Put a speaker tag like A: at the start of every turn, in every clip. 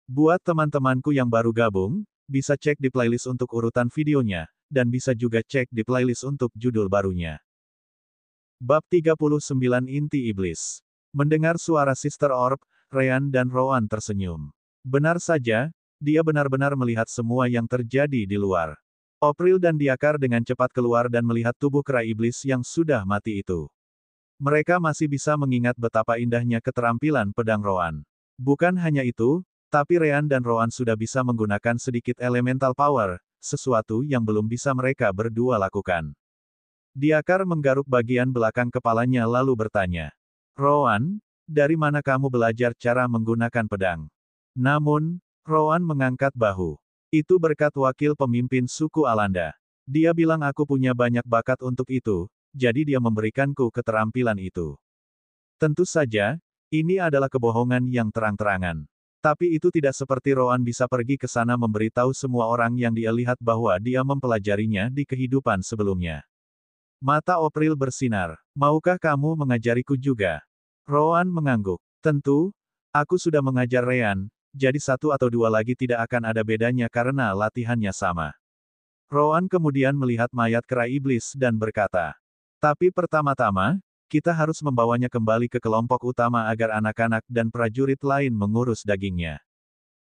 A: Buat teman-temanku yang baru gabung, bisa cek di playlist untuk urutan videonya, dan bisa juga cek di playlist untuk judul barunya. Bab 39 Inti Iblis. Mendengar suara Sister Orb, Ryan dan Rowan tersenyum. Benar saja, dia benar-benar melihat semua yang terjadi di luar. Opril dan Diakar dengan cepat keluar dan melihat tubuh kera iblis yang sudah mati itu. Mereka masih bisa mengingat betapa indahnya keterampilan pedang Rowan. Bukan hanya itu, tapi Ryan dan Rowan sudah bisa menggunakan sedikit elemental power, sesuatu yang belum bisa mereka berdua lakukan. Diakar menggaruk bagian belakang kepalanya lalu bertanya. Rowan, dari mana kamu belajar cara menggunakan pedang? Namun, Rowan mengangkat bahu. Itu berkat wakil pemimpin suku Alanda. Dia bilang aku punya banyak bakat untuk itu, jadi dia memberikanku keterampilan itu. Tentu saja, ini adalah kebohongan yang terang-terangan. Tapi itu tidak seperti Rowan bisa pergi ke sana memberitahu semua orang yang dia lihat bahwa dia mempelajarinya di kehidupan sebelumnya. Mata Opril bersinar. Maukah kamu mengajariku juga? Rowan mengangguk. Tentu, aku sudah mengajar Ryan, jadi satu atau dua lagi tidak akan ada bedanya karena latihannya sama. Rowan kemudian melihat mayat kera iblis dan berkata, tapi pertama-tama, kita harus membawanya kembali ke kelompok utama agar anak-anak dan prajurit lain mengurus dagingnya.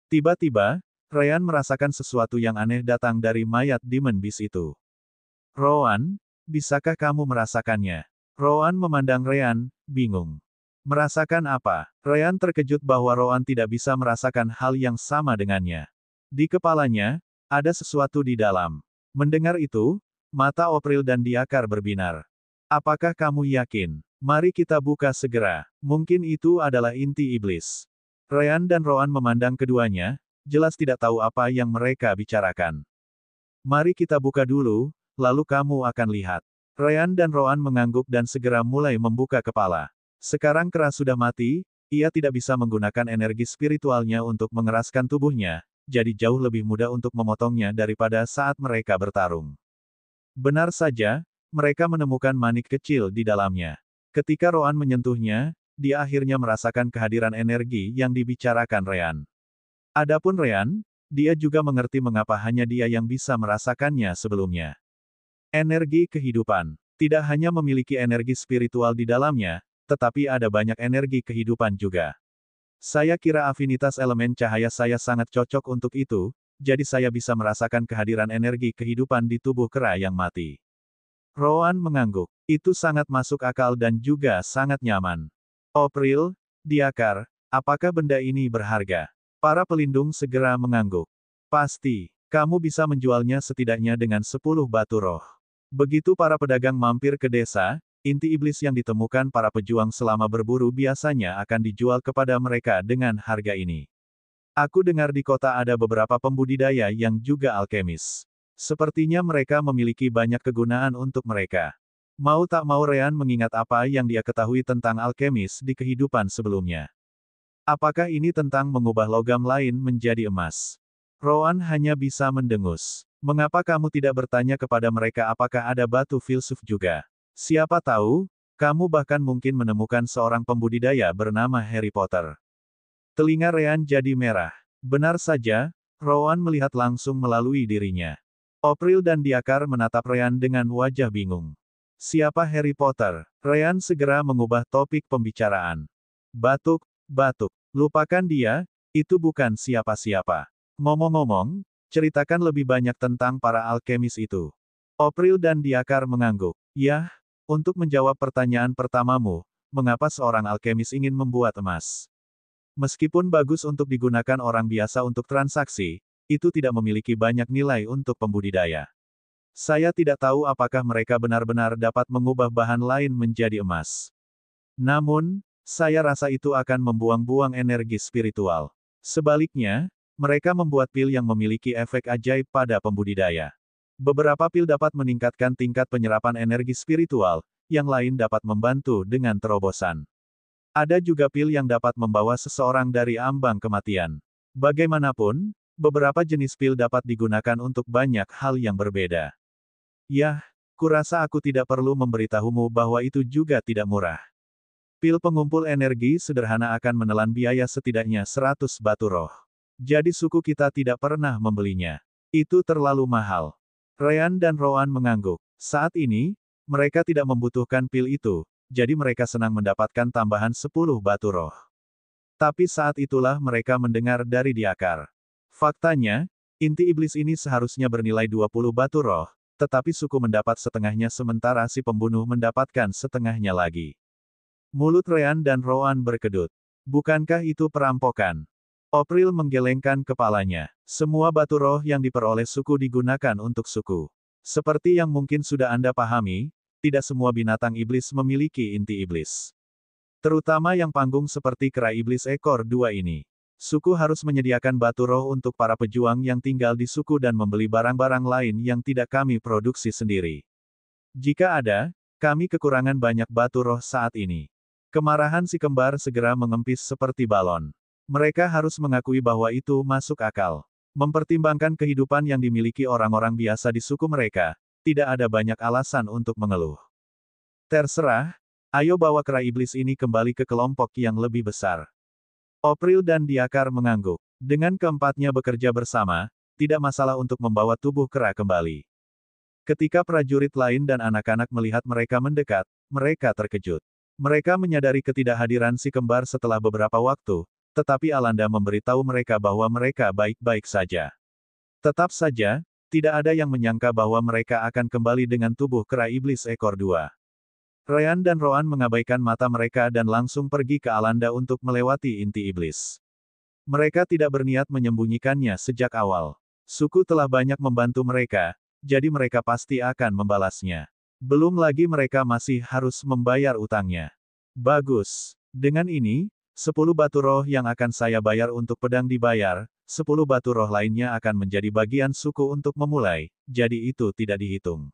A: Tiba-tiba, Ryan merasakan sesuatu yang aneh datang dari mayat Demon Beast itu. Rowan, bisakah kamu merasakannya? Rowan memandang Ryan, bingung. Merasakan apa? Ryan terkejut bahwa Rowan tidak bisa merasakan hal yang sama dengannya. Di kepalanya, ada sesuatu di dalam. Mendengar itu, mata Opril dan Diakar berbinar. Apakah kamu yakin? Mari kita buka segera. Mungkin itu adalah inti iblis. Ryan dan Rowan memandang keduanya, jelas tidak tahu apa yang mereka bicarakan. Mari kita buka dulu, lalu kamu akan lihat. Ryan dan Rowan mengangguk dan segera mulai membuka kepala. Sekarang kera sudah mati, ia tidak bisa menggunakan energi spiritualnya untuk mengeraskan tubuhnya, jadi jauh lebih mudah untuk memotongnya daripada saat mereka bertarung. Benar saja, mereka menemukan manik kecil di dalamnya. Ketika Rowan menyentuhnya, dia akhirnya merasakan kehadiran energi yang dibicarakan Ryan. Adapun Ryan, dia juga mengerti mengapa hanya dia yang bisa merasakannya sebelumnya. Energi kehidupan. Tidak hanya memiliki energi spiritual di dalamnya, tetapi ada banyak energi kehidupan juga. Saya kira afinitas elemen cahaya saya sangat cocok untuk itu, jadi saya bisa merasakan kehadiran energi kehidupan di tubuh kera yang mati. Rowan mengangguk. Itu sangat masuk akal dan juga sangat nyaman. Opril, Diakar, apakah benda ini berharga? Para pelindung segera mengangguk. Pasti, kamu bisa menjualnya setidaknya dengan 10 batu roh. Begitu para pedagang mampir ke desa, inti iblis yang ditemukan para pejuang selama berburu biasanya akan dijual kepada mereka dengan harga ini. Aku dengar di kota ada beberapa pembudidaya yang juga alkemis. Sepertinya mereka memiliki banyak kegunaan untuk mereka. Mau tak mau Ryan mengingat apa yang dia ketahui tentang alkemis di kehidupan sebelumnya. Apakah ini tentang mengubah logam lain menjadi emas? Rowan hanya bisa mendengus. Mengapa kamu tidak bertanya kepada mereka apakah ada batu filsuf juga? Siapa tahu, kamu bahkan mungkin menemukan seorang pembudidaya bernama Harry Potter. Telinga Ryan jadi merah. Benar saja, Rowan melihat langsung melalui dirinya. Opril dan Diakar menatap Ryan dengan wajah bingung. Siapa Harry Potter? Ryan segera mengubah topik pembicaraan. Batuk, batuk. Lupakan dia, itu bukan siapa-siapa. Ngomong-ngomong, ceritakan lebih banyak tentang para alkemis itu. Opril dan Diakar mengangguk. Yah, untuk menjawab pertanyaan pertamamu, mengapa seorang alkemis ingin membuat emas? Meskipun bagus untuk digunakan orang biasa untuk transaksi, itu tidak memiliki banyak nilai untuk pembudidaya. Saya tidak tahu apakah mereka benar-benar dapat mengubah bahan lain menjadi emas. Namun, saya rasa itu akan membuang-buang energi spiritual. Sebaliknya, mereka membuat pil yang memiliki efek ajaib pada pembudidaya. Beberapa pil dapat meningkatkan tingkat penyerapan energi spiritual, yang lain dapat membantu dengan terobosan. Ada juga pil yang dapat membawa seseorang dari ambang kematian. Bagaimanapun, beberapa jenis pil dapat digunakan untuk banyak hal yang berbeda. Yah, kurasa aku tidak perlu memberitahumu bahwa itu juga tidak murah. Pil pengumpul energi sederhana akan menelan biaya setidaknya 100 batu roh. Jadi suku kita tidak pernah membelinya. Itu terlalu mahal. Ryan dan Rowan mengangguk. Saat ini, mereka tidak membutuhkan pil itu, jadi mereka senang mendapatkan tambahan 10 batu roh. Tapi saat itulah mereka mendengar dari Diakar. Faktanya, inti iblis ini seharusnya bernilai 20 batu roh, tetapi suku mendapat setengahnya sementara si pembunuh mendapatkan setengahnya lagi. Mulut Ryan dan Rowan berkedut. Bukankah itu perampokan? Opril menggelengkan kepalanya. Semua batu roh yang diperoleh suku digunakan untuk suku. Seperti yang mungkin sudah Anda pahami, tidak semua binatang iblis memiliki inti iblis. Terutama yang panggung seperti kera iblis ekor 2 ini. Suku harus menyediakan batu roh untuk para pejuang yang tinggal di suku dan membeli barang-barang lain yang tidak kami produksi sendiri. Jika ada, kami kekurangan banyak batu roh saat ini. Kemarahan si kembar segera mengempis seperti balon. Mereka harus mengakui bahwa itu masuk akal. Mempertimbangkan kehidupan yang dimiliki orang-orang biasa di suku mereka, tidak ada banyak alasan untuk mengeluh. Terserah, ayo bawa kera iblis ini kembali ke kelompok yang lebih besar. Opril dan Diakar mengangguk. Dengan keempatnya bekerja bersama, tidak masalah untuk membawa tubuh kera kembali. Ketika prajurit lain dan anak-anak melihat mereka mendekat, mereka terkejut. Mereka menyadari ketidakhadiran si kembar setelah beberapa waktu, tetapi Alanda memberitahu mereka bahwa mereka baik-baik saja. Tetap saja, tidak ada yang menyangka bahwa mereka akan kembali dengan tubuh kera iblis ekor 2. Ryan dan Rowan mengabaikan mata mereka dan langsung pergi ke Alanda untuk melewati inti iblis. Mereka tidak berniat menyembunyikannya sejak awal. Suku telah banyak membantu mereka, jadi mereka pasti akan membalasnya. Belum lagi mereka masih harus membayar utangnya. Bagus. Dengan ini, 10 batu roh yang akan saya bayar untuk pedang dibayar, 10 batu roh lainnya akan menjadi bagian suku untuk memulai, jadi itu tidak dihitung.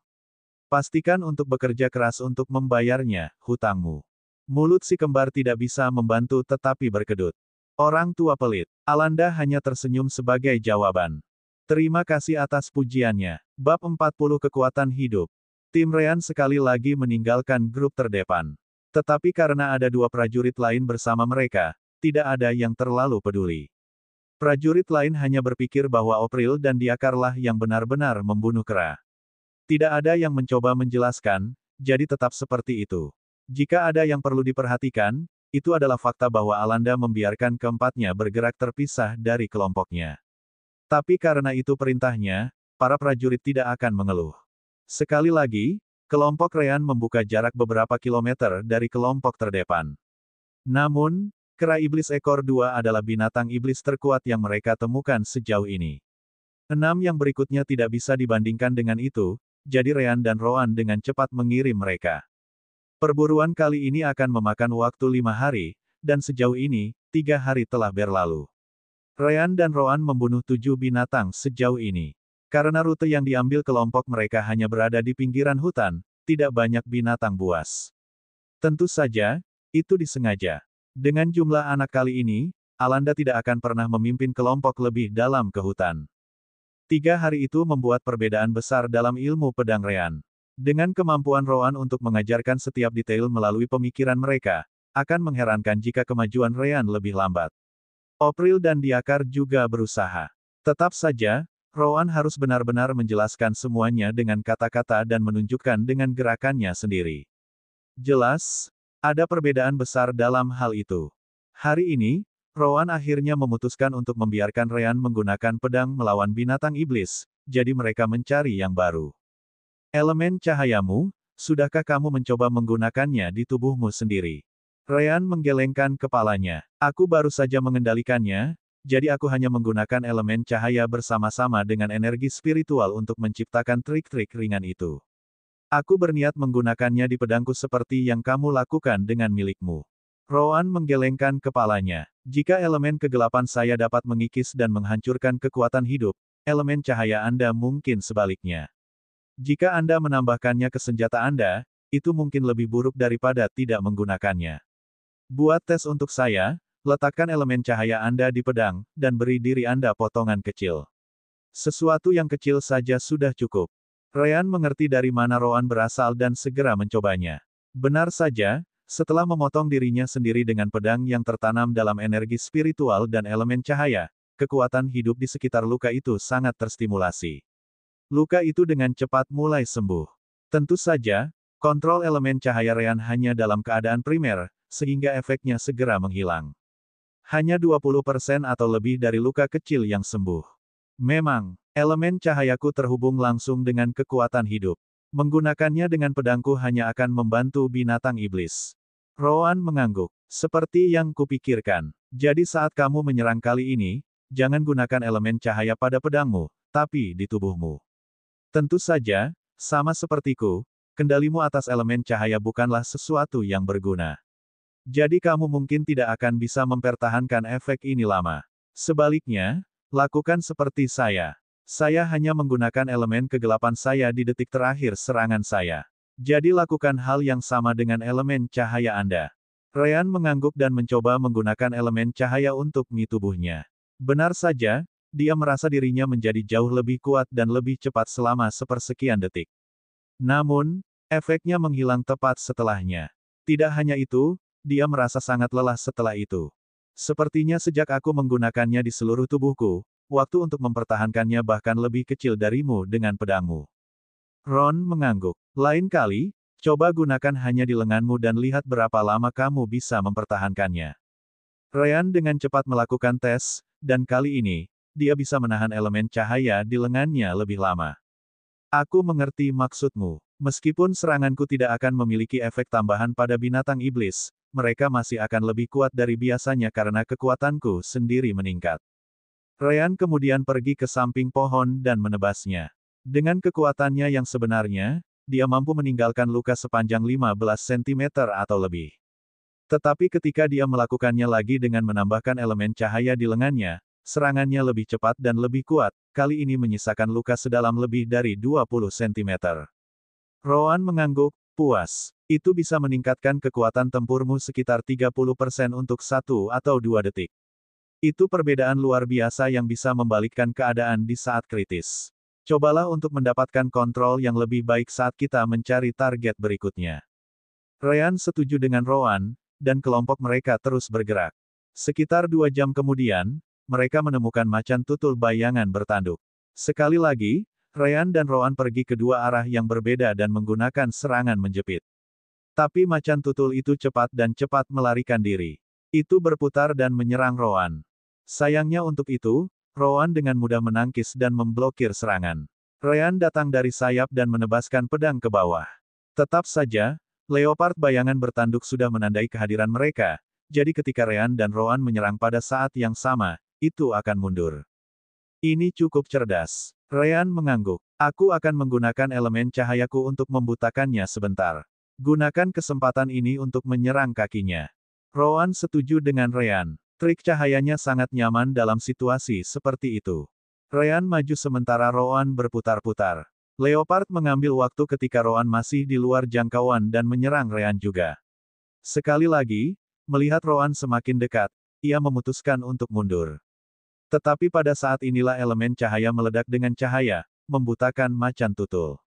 A: Pastikan untuk bekerja keras untuk membayarnya, hutangmu. Mulut si kembar tidak bisa membantu tetapi berkedut. Orang tua pelit. Alanda hanya tersenyum sebagai jawaban. Terima kasih atas pujiannya. Bab 40 Kekuatan Hidup. Tim Ryan sekali lagi meninggalkan grup terdepan. Tetapi karena ada 2 prajurit lain bersama mereka, tidak ada yang terlalu peduli. Prajurit lain hanya berpikir bahwa Opril dan Diakarlah yang benar-benar membunuh kera. Tidak ada yang mencoba menjelaskan, jadi tetap seperti itu. Jika ada yang perlu diperhatikan, itu adalah fakta bahwa Alanda membiarkan keempatnya bergerak terpisah dari kelompoknya. Tapi karena itu perintahnya, para prajurit tidak akan mengeluh. Sekali lagi, kelompok Ryan membuka jarak beberapa kilometer dari kelompok terdepan. Namun, kera iblis ekor 2 adalah binatang iblis terkuat yang mereka temukan sejauh ini. 6 yang berikutnya tidak bisa dibandingkan dengan itu, jadi Ryan dan Rowan dengan cepat mengirim mereka. Perburuan kali ini akan memakan waktu 5 hari, dan sejauh ini, 3 hari telah berlalu. Ryan dan Rowan membunuh 7 binatang sejauh ini. Karena rute yang diambil kelompok mereka hanya berada di pinggiran hutan, tidak banyak binatang buas. Tentu saja, itu disengaja. Dengan jumlah anak kali ini, Alanda tidak akan pernah memimpin kelompok lebih dalam ke hutan. 3 hari itu membuat perbedaan besar dalam ilmu pedang Ryan. Dengan kemampuan Rowan untuk mengajarkan setiap detail melalui pemikiran mereka, akan mengherankan jika kemajuan Ryan lebih lambat. Opril dan Diakar juga berusaha. Tetap saja, Rowan harus benar-benar menjelaskan semuanya dengan kata-kata dan menunjukkan dengan gerakannya sendiri. Jelas, ada perbedaan besar dalam hal itu. Hari ini, Rowan akhirnya memutuskan untuk membiarkan Ryan menggunakan pedang melawan binatang iblis, jadi mereka mencari yang baru. Elemen cahayamu, sudahkah kamu mencoba menggunakannya di tubuhmu sendiri? Ryan menggelengkan kepalanya. Aku baru saja mengendalikannya, jadi aku hanya menggunakan elemen cahaya bersama-sama dengan energi spiritual untuk menciptakan trik-trik ringan itu. Aku berniat menggunakannya di pedangku seperti yang kamu lakukan dengan milikmu. Rowan menggelengkan kepalanya. Jika elemen kegelapan saya dapat mengikis dan menghancurkan kekuatan hidup, elemen cahaya Anda mungkin sebaliknya. Jika Anda menambahkannya ke senjata Anda, itu mungkin lebih buruk daripada tidak menggunakannya. Buat tes untuk saya. Letakkan elemen cahaya Anda di pedang, dan beri diri Anda potongan kecil. Sesuatu yang kecil saja sudah cukup. Ryan mengerti dari mana Rowan berasal dan segera mencobanya. Benar saja, setelah memotong dirinya sendiri dengan pedang yang tertanam dalam energi spiritual dan elemen cahaya, kekuatan hidup di sekitar luka itu sangat terstimulasi. Luka itu dengan cepat mulai sembuh. Tentu saja, kontrol elemen cahaya Ryan hanya dalam keadaan primer, sehingga efeknya segera menghilang. Hanya 20% atau lebih dari luka kecil yang sembuh. Memang, elemen cahayaku terhubung langsung dengan kekuatan hidup. Menggunakannya dengan pedangku hanya akan membantu binatang iblis. Rowan mengangguk. Seperti yang kupikirkan. Jadi saat kamu menyerang kali ini, jangan gunakan elemen cahaya pada pedangmu, tapi di tubuhmu. Tentu saja, sama sepertiku, kendalimu atas elemen cahaya bukanlah sesuatu yang berguna. Jadi kamu mungkin tidak akan bisa mempertahankan efek ini lama. Sebaliknya, lakukan seperti saya. Saya hanya menggunakan elemen kegelapan saya di detik terakhir serangan saya. Jadi lakukan hal yang sama dengan elemen cahaya Anda. Ryan mengangguk dan mencoba menggunakan elemen cahaya untuk mie tubuhnya. Benar saja, dia merasa dirinya menjadi jauh lebih kuat dan lebih cepat selama sepersekian detik. Namun, efeknya menghilang tepat setelahnya. Tidak hanya itu, dia merasa sangat lelah setelah itu. Sepertinya sejak aku menggunakannya di seluruh tubuhku, waktu untuk mempertahankannya bahkan lebih kecil darimu dengan pedangmu. Ron mengangguk. Lain kali, coba gunakan hanya di lenganmu dan lihat berapa lama kamu bisa mempertahankannya. Ryan dengan cepat melakukan tes, dan kali ini, dia bisa menahan elemen cahaya di lengannya lebih lama. Aku mengerti maksudmu. Meskipun seranganku tidak akan memiliki efek tambahan pada binatang iblis, mereka masih akan lebih kuat dari biasanya karena kekuatanku sendiri meningkat. Ryan kemudian pergi ke samping pohon dan menebasnya. Dengan kekuatannya yang sebenarnya, dia mampu meninggalkan luka sepanjang 15 cm atau lebih. Tetapi ketika dia melakukannya lagi dengan menambahkan elemen cahaya di lengannya, serangannya lebih cepat dan lebih kuat, kali ini menyisakan luka sedalam lebih dari 20 cm. Rowan mengangguk, puas. Itu bisa meningkatkan kekuatan tempurmu sekitar 30% untuk 1 atau 2 detik. Itu perbedaan luar biasa yang bisa membalikkan keadaan di saat kritis. Cobalah untuk mendapatkan kontrol yang lebih baik saat kita mencari target berikutnya. Ryan setuju dengan Rowan, dan kelompok mereka terus bergerak. Sekitar 2 jam kemudian, mereka menemukan macan tutul bayangan bertanduk. Sekali lagi, Ryan dan Rowan pergi ke dua arah yang berbeda dan menggunakan serangan menjepit. Tapi macan tutul itu cepat dan cepat melarikan diri. Itu berputar dan menyerang Rowan. Sayangnya untuk itu, Rowan dengan mudah menangkis dan memblokir serangan. Ryan datang dari sayap dan menebaskan pedang ke bawah. Tetap saja, leopard bayangan bertanduk sudah menandai kehadiran mereka, jadi ketika Ryan dan Rowan menyerang pada saat yang sama, itu akan mundur. Ini cukup cerdas. Ryan mengangguk. Aku akan menggunakan elemen cahayaku untuk membutakannya sebentar. Gunakan kesempatan ini untuk menyerang kakinya. Rowan setuju dengan Ryan. Trik cahayanya sangat nyaman dalam situasi seperti itu. Ryan maju sementara Rowan berputar-putar. Leopard mengambil waktu ketika Rowan masih di luar jangkauan dan menyerang Ryan juga. Sekali lagi, melihat Rowan semakin dekat, ia memutuskan untuk mundur. Tetapi pada saat inilah elemen cahaya meledak dengan cahaya, membutakan macan tutul.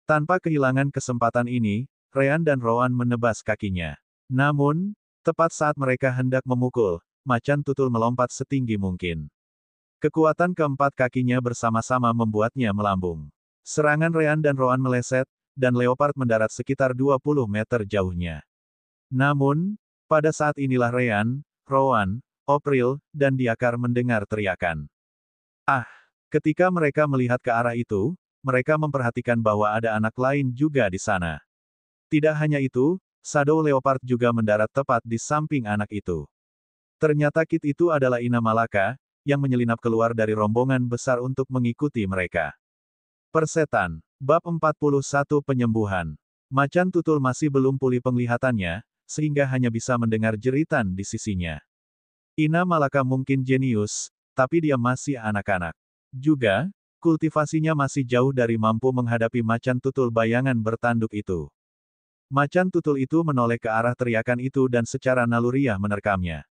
A: Tanpa kehilangan kesempatan ini, Ryan dan Rowan menebas kakinya. Namun, tepat saat mereka hendak memukul, macan tutul melompat setinggi mungkin. Kekuatan keempat kakinya bersama-sama membuatnya melambung. Serangan Ryan dan Rowan meleset, dan leopard mendarat sekitar 20 meter jauhnya. Namun, pada saat inilah Ryan, Rowan, April, dan Diakar mendengar teriakan. Ah! Ketika mereka melihat ke arah itu, mereka memperhatikan bahwa ada anak lain juga di sana. Tidak hanya itu, Shadow Leopard juga mendarat tepat di samping anak itu. Ternyata Kit itu adalah Ina Malaka, yang menyelinap keluar dari rombongan besar untuk mengikuti mereka. Persetan. Bab 41 Penyembuhan. Macan tutul masih belum pulih penglihatannya, sehingga hanya bisa mendengar jeritan di sisinya. Ina Malaka mungkin jenius, tapi dia masih anak-anak. Juga, kultivasinya masih jauh dari mampu menghadapi macan tutul bayangan bertanduk itu. Macan tutul itu menoleh ke arah teriakan itu dan secara naluriah menerkamnya.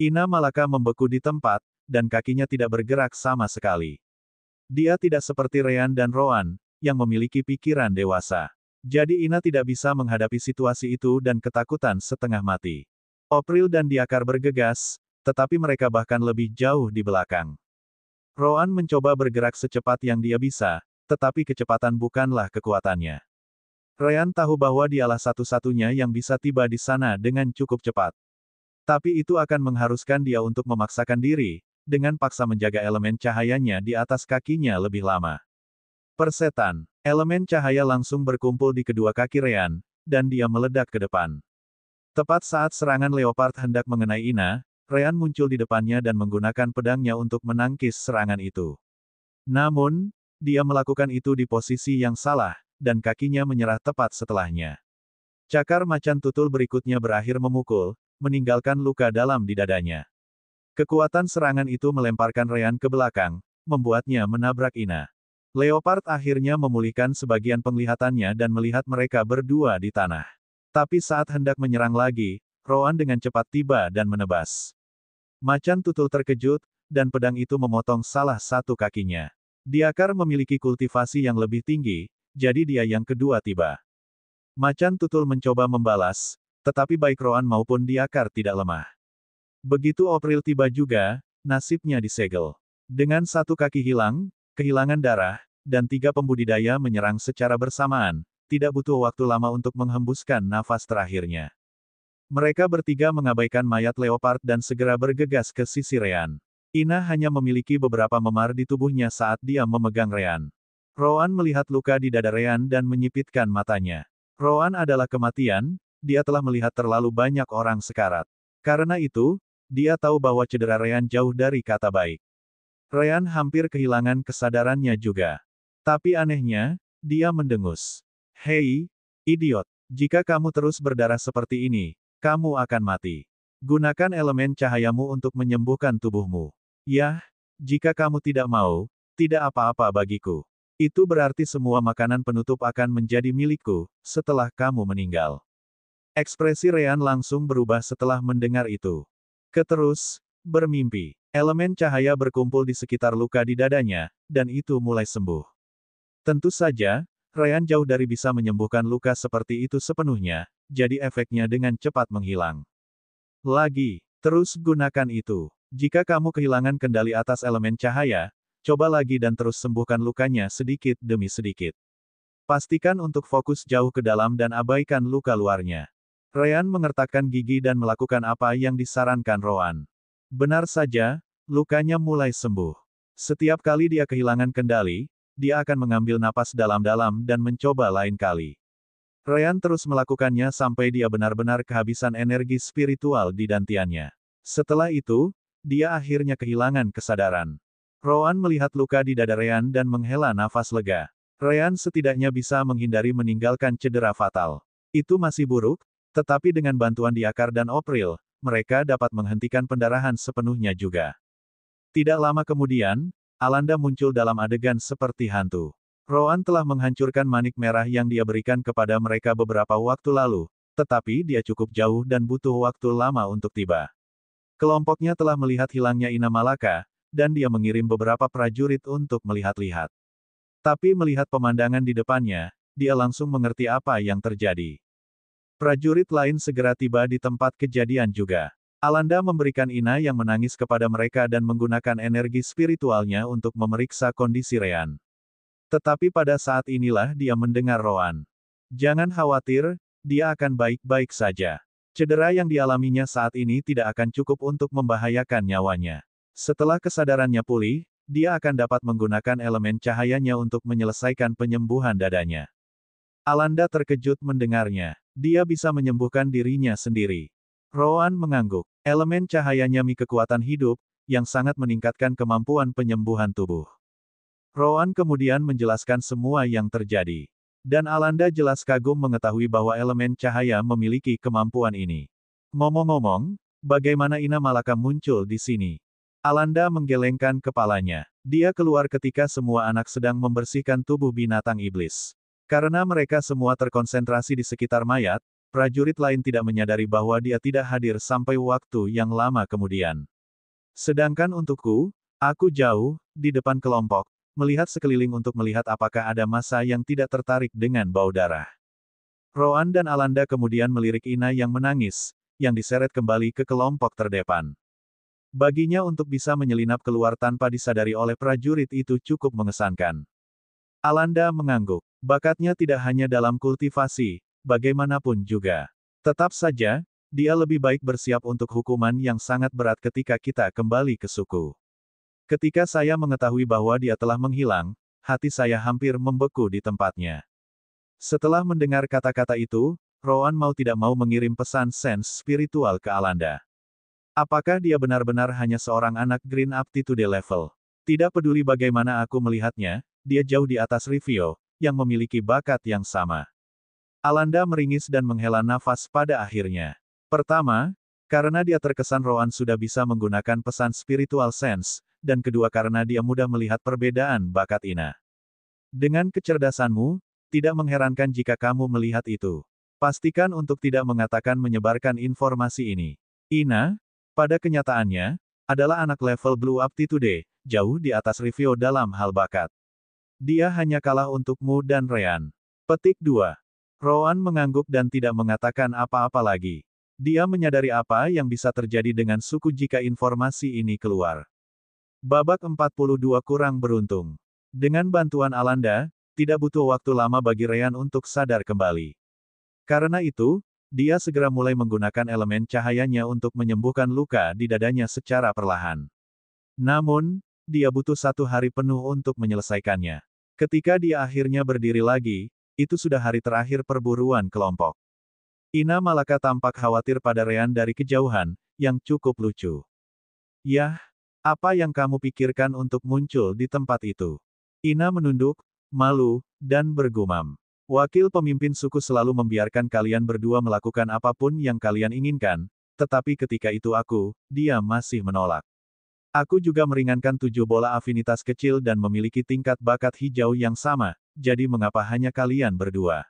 A: Ina Malaka membeku di tempat, dan kakinya tidak bergerak sama sekali. Dia tidak seperti Ryan dan Rowan, yang memiliki pikiran dewasa. Jadi Ina tidak bisa menghadapi situasi itu dan ketakutan setengah mati. April dan Diakar bergegas, tetapi mereka bahkan lebih jauh di belakang. Roan mencoba bergerak secepat yang dia bisa, tetapi kecepatan bukanlah kekuatannya. Ryan tahu bahwa dialah satu-satunya yang bisa tiba di sana dengan cukup cepat. Tapi itu akan mengharuskan dia untuk memaksakan diri, dengan paksa menjaga elemen cahayanya di atas kakinya lebih lama. Persetan, elemen cahaya langsung berkumpul di kedua kaki Ryan, dan dia meledak ke depan. Tepat saat serangan leopard hendak mengenai Ina, Ryan muncul di depannya dan menggunakan pedangnya untuk menangkis serangan itu. Namun, dia melakukan itu di posisi yang salah, dan kakinya menyerah tepat setelahnya. Cakar macan tutul berikutnya berakhir memukul, meninggalkan luka dalam di dadanya. Kekuatan serangan itu melemparkan Ryan ke belakang, membuatnya menabrak Ina. Leopard akhirnya memulihkan sebagian penglihatannya dan melihat mereka berdua di tanah. Tapi saat hendak menyerang lagi, Roan dengan cepat tiba dan menebas. Macan tutul terkejut, dan pedang itu memotong salah satu kakinya. Diakar memiliki kultivasi yang lebih tinggi, jadi dia yang kedua tiba. Macan tutul mencoba membalas, tetapi baik Roan maupun Diakar tidak lemah. Begitu Opril tiba juga, nasibnya disegel. Dengan satu kaki hilang, kehilangan darah, dan 3 pembudidaya menyerang secara bersamaan, tidak butuh waktu lama untuk menghembuskan nafas terakhirnya. Mereka bertiga mengabaikan mayat leopard dan segera bergegas ke sisi Ryan. Ina hanya memiliki beberapa memar di tubuhnya saat dia memegang Ryan. Roan melihat luka di dada Ryan dan menyipitkan matanya. Roan adalah kematian, dia telah melihat terlalu banyak orang sekarat. Karena itu, dia tahu bahwa cedera Ryan jauh dari kata baik. Ryan hampir kehilangan kesadarannya juga. Tapi anehnya, dia mendengus. Hei, idiot, jika kamu terus berdarah seperti ini, kamu akan mati. Gunakan elemen cahayamu untuk menyembuhkan tubuhmu. Yah, jika kamu tidak mau, tidak apa-apa bagiku. Itu berarti semua makanan penutup akan menjadi milikku, setelah kamu meninggal. Ekspresi Ryan langsung berubah setelah mendengar itu. Keterus, bermimpi. Elemen cahaya berkumpul di sekitar luka di dadanya, dan itu mulai sembuh. Tentu saja, Ryan jauh dari bisa menyembuhkan luka seperti itu sepenuhnya, jadi efeknya dengan cepat menghilang. Lagi, terus gunakan itu. Jika kamu kehilangan kendali atas elemen cahaya, coba lagi dan terus sembuhkan lukanya sedikit demi sedikit. Pastikan untuk fokus jauh ke dalam dan abaikan luka luarnya. Ryan mengertakkan gigi dan melakukan apa yang disarankan Roan. Benar saja, lukanya mulai sembuh. Setiap kali dia kehilangan kendali, dia akan mengambil napas dalam-dalam dan mencoba lain kali. Ryan terus melakukannya sampai dia benar-benar kehabisan energi spiritual di dantiannya. Setelah itu, dia akhirnya kehilangan kesadaran. Roan melihat luka di dada Ryan dan menghela nafas lega. Ryan setidaknya bisa menghindari meninggalkan cedera fatal. Itu masih buruk, tetapi dengan bantuan Diakar dan Opril, mereka dapat menghentikan pendarahan sepenuhnya juga. Tidak lama kemudian, Alanda muncul dalam adegan seperti hantu. Roan telah menghancurkan manik merah yang dia berikan kepada mereka beberapa waktu lalu, tetapi dia cukup jauh dan butuh waktu lama untuk tiba. Kelompoknya telah melihat hilangnya Ina Malaka, dan dia mengirim beberapa prajurit untuk melihat-lihat. Tapi melihat pemandangan di depannya, dia langsung mengerti apa yang terjadi. Prajurit lain segera tiba di tempat kejadian juga. Alanda memberikan Ina yang menangis kepada mereka dan menggunakan energi spiritualnya untuk memeriksa kondisi Ryan. Tetapi pada saat inilah dia mendengar Roan. Jangan khawatir, dia akan baik-baik saja. Cedera yang dialaminya saat ini tidak akan cukup untuk membahayakan nyawanya. Setelah kesadarannya pulih, dia akan dapat menggunakan elemen cahayanya untuk menyelesaikan penyembuhan dadanya. Alanda terkejut mendengarnya. Dia bisa menyembuhkan dirinya sendiri. Roan mengangguk. Elemen cahayanya kekuatan hidup, yang sangat meningkatkan kemampuan penyembuhan tubuh. Roan kemudian menjelaskan semua yang terjadi. Dan Alanda jelas kagum mengetahui bahwa elemen cahaya memiliki kemampuan ini. Ngomong-ngomong, bagaimana Ina Malaka muncul di sini? Alanda menggelengkan kepalanya. Dia keluar ketika semua anak sedang membersihkan tubuh binatang iblis. Karena mereka semua terkonsentrasi di sekitar mayat, prajurit lain tidak menyadari bahwa dia tidak hadir sampai waktu yang lama kemudian. Sedangkan untukku, aku jauh, di depan kelompok, melihat sekeliling untuk melihat apakah ada massa yang tidak tertarik dengan bau darah. Roan dan Alanda kemudian melirik Ina yang menangis, yang diseret kembali ke kelompok terdepan. Baginya untuk bisa menyelinap keluar tanpa disadari oleh prajurit itu cukup mengesankan. Alanda mengangguk. Bakatnya tidak hanya dalam kultivasi, bagaimanapun juga. Tetap saja, dia lebih baik bersiap untuk hukuman yang sangat berat ketika kita kembali ke suku. Ketika saya mengetahui bahwa dia telah menghilang, hati saya hampir membeku di tempatnya. Setelah mendengar kata-kata itu, Rowan mau tidak mau mengirim pesan sense spiritual ke Alanda. Apakah dia benar-benar hanya seorang anak Green Aptitude level? Tidak peduli bagaimana aku melihatnya, dia jauh di atas Rivio, yang memiliki bakat yang sama. Alanda meringis dan menghela nafas pada akhirnya. Pertama, karena dia terkesan Rowan sudah bisa menggunakan pesan spiritual sense, dan kedua karena dia mudah melihat perbedaan bakat Ina. Dengan kecerdasanmu, tidak mengherankan jika kamu melihat itu. Pastikan untuk tidak mengatakan menyebarkan informasi ini. Ina, pada kenyataannya, adalah anak level Blue Aptitude, jauh di atas Rivio dalam hal bakat. Dia hanya kalah untukmu dan Ryan. Petik 2. Rowan mengangguk dan tidak mengatakan apa-apa lagi. Dia menyadari apa yang bisa terjadi dengan suku jika informasi ini keluar. Babak 42 kurang beruntung. Dengan bantuan Alanda, tidak butuh waktu lama bagi Ryan untuk sadar kembali. Karena itu, dia segera mulai menggunakan elemen cahayanya untuk menyembuhkan luka di dadanya secara perlahan. Namun, dia butuh 1 hari penuh untuk menyelesaikannya. Ketika dia akhirnya berdiri lagi, itu sudah hari terakhir perburuan kelompok. Ina Malaka tampak khawatir pada Ryan dari kejauhan, yang cukup lucu. Yah, apa yang kamu pikirkan untuk muncul di tempat itu? Ina menunduk, malu, dan bergumam. Wakil pemimpin suku selalu membiarkan kalian berdua melakukan apapun yang kalian inginkan, tetapi ketika itu dia masih menolak. Aku juga meringankan 7 bola afinitas kecil dan memiliki tingkat bakat hijau yang sama, jadi mengapa hanya kalian berdua?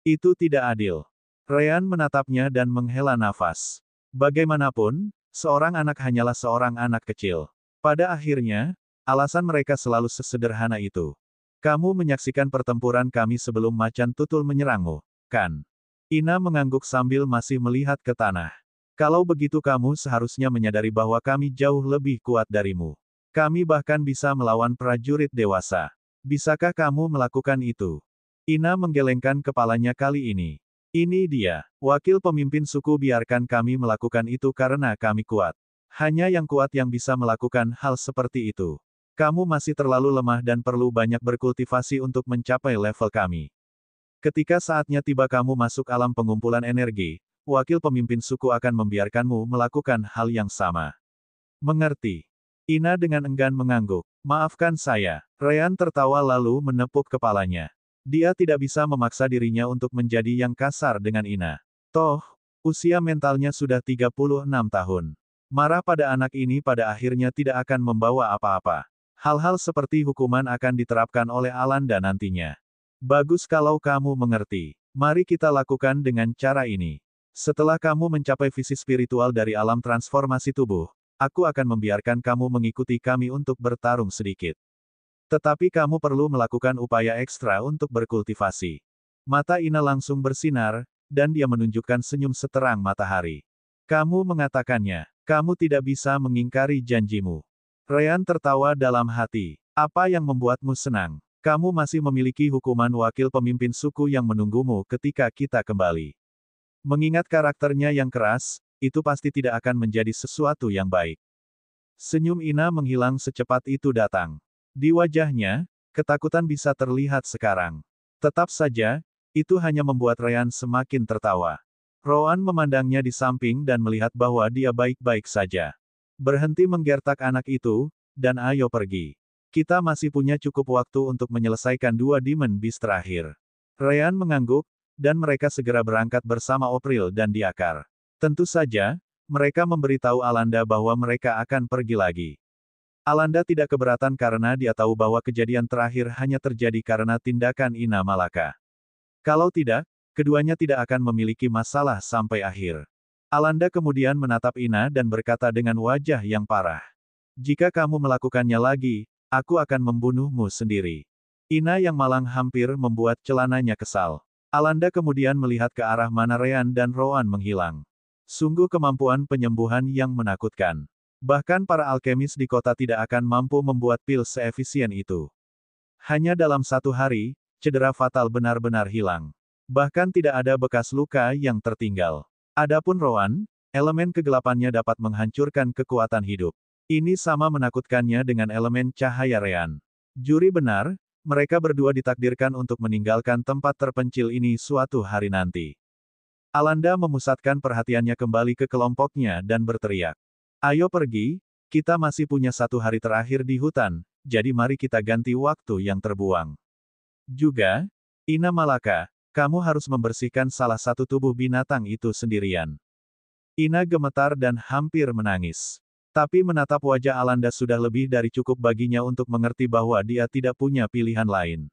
A: Itu tidak adil. Ryan menatapnya dan menghela nafas. Bagaimanapun, seorang anak hanyalah seorang anak kecil. Pada akhirnya, alasan mereka selalu sesederhana itu. Kamu menyaksikan pertempuran kami sebelum macan tutul menyerangmu, kan? Ina mengangguk sambil masih melihat ke tanah. Kalau begitu kamu seharusnya menyadari bahwa kami jauh lebih kuat darimu. Kami bahkan bisa melawan prajurit dewasa. Bisakah kamu melakukan itu? Ina menggelengkan kepalanya kali ini. Ini dia, wakil pemimpin suku biarkan kami melakukan itu karena kami kuat. Hanya yang kuat yang bisa melakukan hal seperti itu. Kamu masih terlalu lemah dan perlu banyak berkultivasi untuk mencapai level kami. Ketika saatnya tiba kamu masuk alam pengumpulan energi, wakil pemimpin suku akan membiarkanmu melakukan hal yang sama. Mengerti? Ina dengan enggan mengangguk. Maafkan saya. Ryan tertawa lalu menepuk kepalanya. Dia tidak bisa memaksa dirinya untuk menjadi yang kasar dengan Ina. Toh, usia mentalnya sudah 36 tahun. Marah pada anak ini pada akhirnya tidak akan membawa apa-apa. Hal-hal seperti hukuman akan diterapkan oleh Alanda nantinya. Bagus kalau kamu mengerti. Mari kita lakukan dengan cara ini. Setelah kamu mencapai visi spiritual dari alam transformasi tubuh, aku akan membiarkan kamu mengikuti kami untuk bertarung sedikit. Tetapi kamu perlu melakukan upaya ekstra untuk berkultivasi. Mata Ina langsung bersinar, dan dia menunjukkan senyum seterang matahari. Kamu mengatakannya, kamu tidak bisa mengingkari janjimu. Ryan tertawa dalam hati. Apa yang membuatmu senang? Kamu masih memiliki hukuman wakil pemimpin suku yang menunggumu ketika kita kembali. Mengingat karakternya yang keras, itu pasti tidak akan menjadi sesuatu yang baik. Senyum Ina menghilang secepat itu datang. Di wajahnya, ketakutan bisa terlihat sekarang. Tetap saja, itu hanya membuat Ryan semakin tertawa. Rowan memandangnya di samping dan melihat bahwa dia baik-baik saja. Berhenti menggertak anak itu, dan ayo pergi. Kita masih punya cukup waktu untuk menyelesaikan 2 Demon Beast terakhir. Ryan mengangguk, dan mereka segera berangkat bersama April dan Diakar. Tentu saja, mereka memberitahu Alanda bahwa mereka akan pergi lagi. Alanda tidak keberatan karena dia tahu bahwa kejadian terakhir hanya terjadi karena tindakan Ina Malaka. Kalau tidak, keduanya tidak akan memiliki masalah sampai akhir. Alanda kemudian menatap Ina dan berkata dengan wajah yang parah. Jika kamu melakukannya lagi, aku akan membunuhmu sendiri. Ina yang malang hampir membuat celananya kesal. Alanda kemudian melihat ke arah mana Ryan dan Rowan menghilang. Sungguh kemampuan penyembuhan yang menakutkan. Bahkan para alkemis di kota tidak akan mampu membuat pil seefisien itu. Hanya dalam 1 hari, cedera fatal benar-benar hilang. Bahkan tidak ada bekas luka yang tertinggal. Adapun Rowan, elemen kegelapannya dapat menghancurkan kekuatan hidup. Ini sama menakutkannya dengan elemen cahaya Rean. Juri benar, mereka berdua ditakdirkan untuk meninggalkan tempat terpencil ini suatu hari nanti. Alanda memusatkan perhatiannya kembali ke kelompoknya dan berteriak. Ayo pergi, kita masih punya 1 hari terakhir di hutan, jadi mari kita ganti waktu yang terbuang. Juga, Ina Malaka, kamu harus membersihkan salah satu tubuh binatang itu sendirian. Ina gemetar dan hampir menangis. Tapi menatap wajah Alanda sudah lebih dari cukup baginya untuk mengerti bahwa dia tidak punya pilihan lain.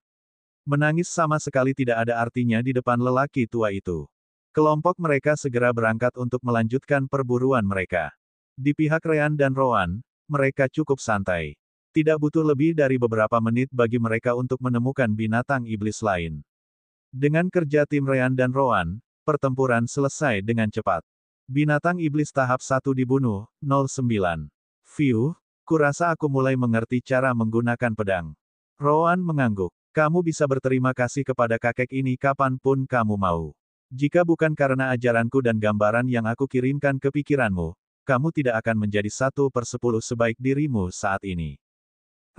A: Menangis sama sekali tidak ada artinya di depan lelaki tua itu. Kelompok mereka segera berangkat untuk melanjutkan perburuan mereka. Di pihak Rean dan Rowan, mereka cukup santai. Tidak butuh lebih dari beberapa menit bagi mereka untuk menemukan binatang iblis lain. Dengan kerja tim Rean dan Rowan, pertempuran selesai dengan cepat. Binatang iblis tahap 1 dibunuh, 09. Phew, kurasa aku mulai mengerti cara menggunakan pedang. Rowan mengangguk. Kamu bisa berterima kasih kepada kakek ini kapanpun kamu mau. Jika bukan karena ajaranku dan gambaran yang aku kirimkan ke pikiranmu, kamu tidak akan menjadi 1/10 sebaik dirimu saat ini.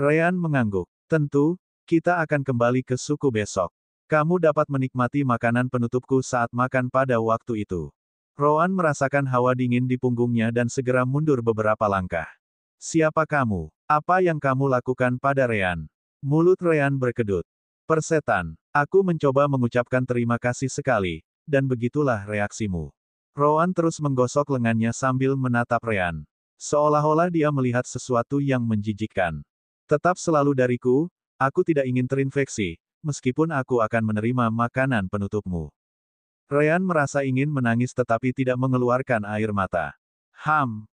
A: Rean mengangguk. Tentu, kita akan kembali ke suku besok. Kamu dapat menikmati makanan penutupku saat makan pada waktu itu. Rowan merasakan hawa dingin di punggungnya dan segera mundur beberapa langkah. Siapa kamu? Apa yang kamu lakukan pada Rean? Mulut Rean berkedut. Persetan. Aku mencoba mengucapkan terima kasih sekali, dan begitulah reaksimu. Rowan terus menggosok lengannya sambil menatap Rean. Seolah-olah dia melihat sesuatu yang menjijikkan. Tetap selalu dariku, aku tidak ingin terinfeksi, meskipun aku akan menerima makanan penutupmu. Rean merasa ingin menangis tetapi tidak mengeluarkan air mata.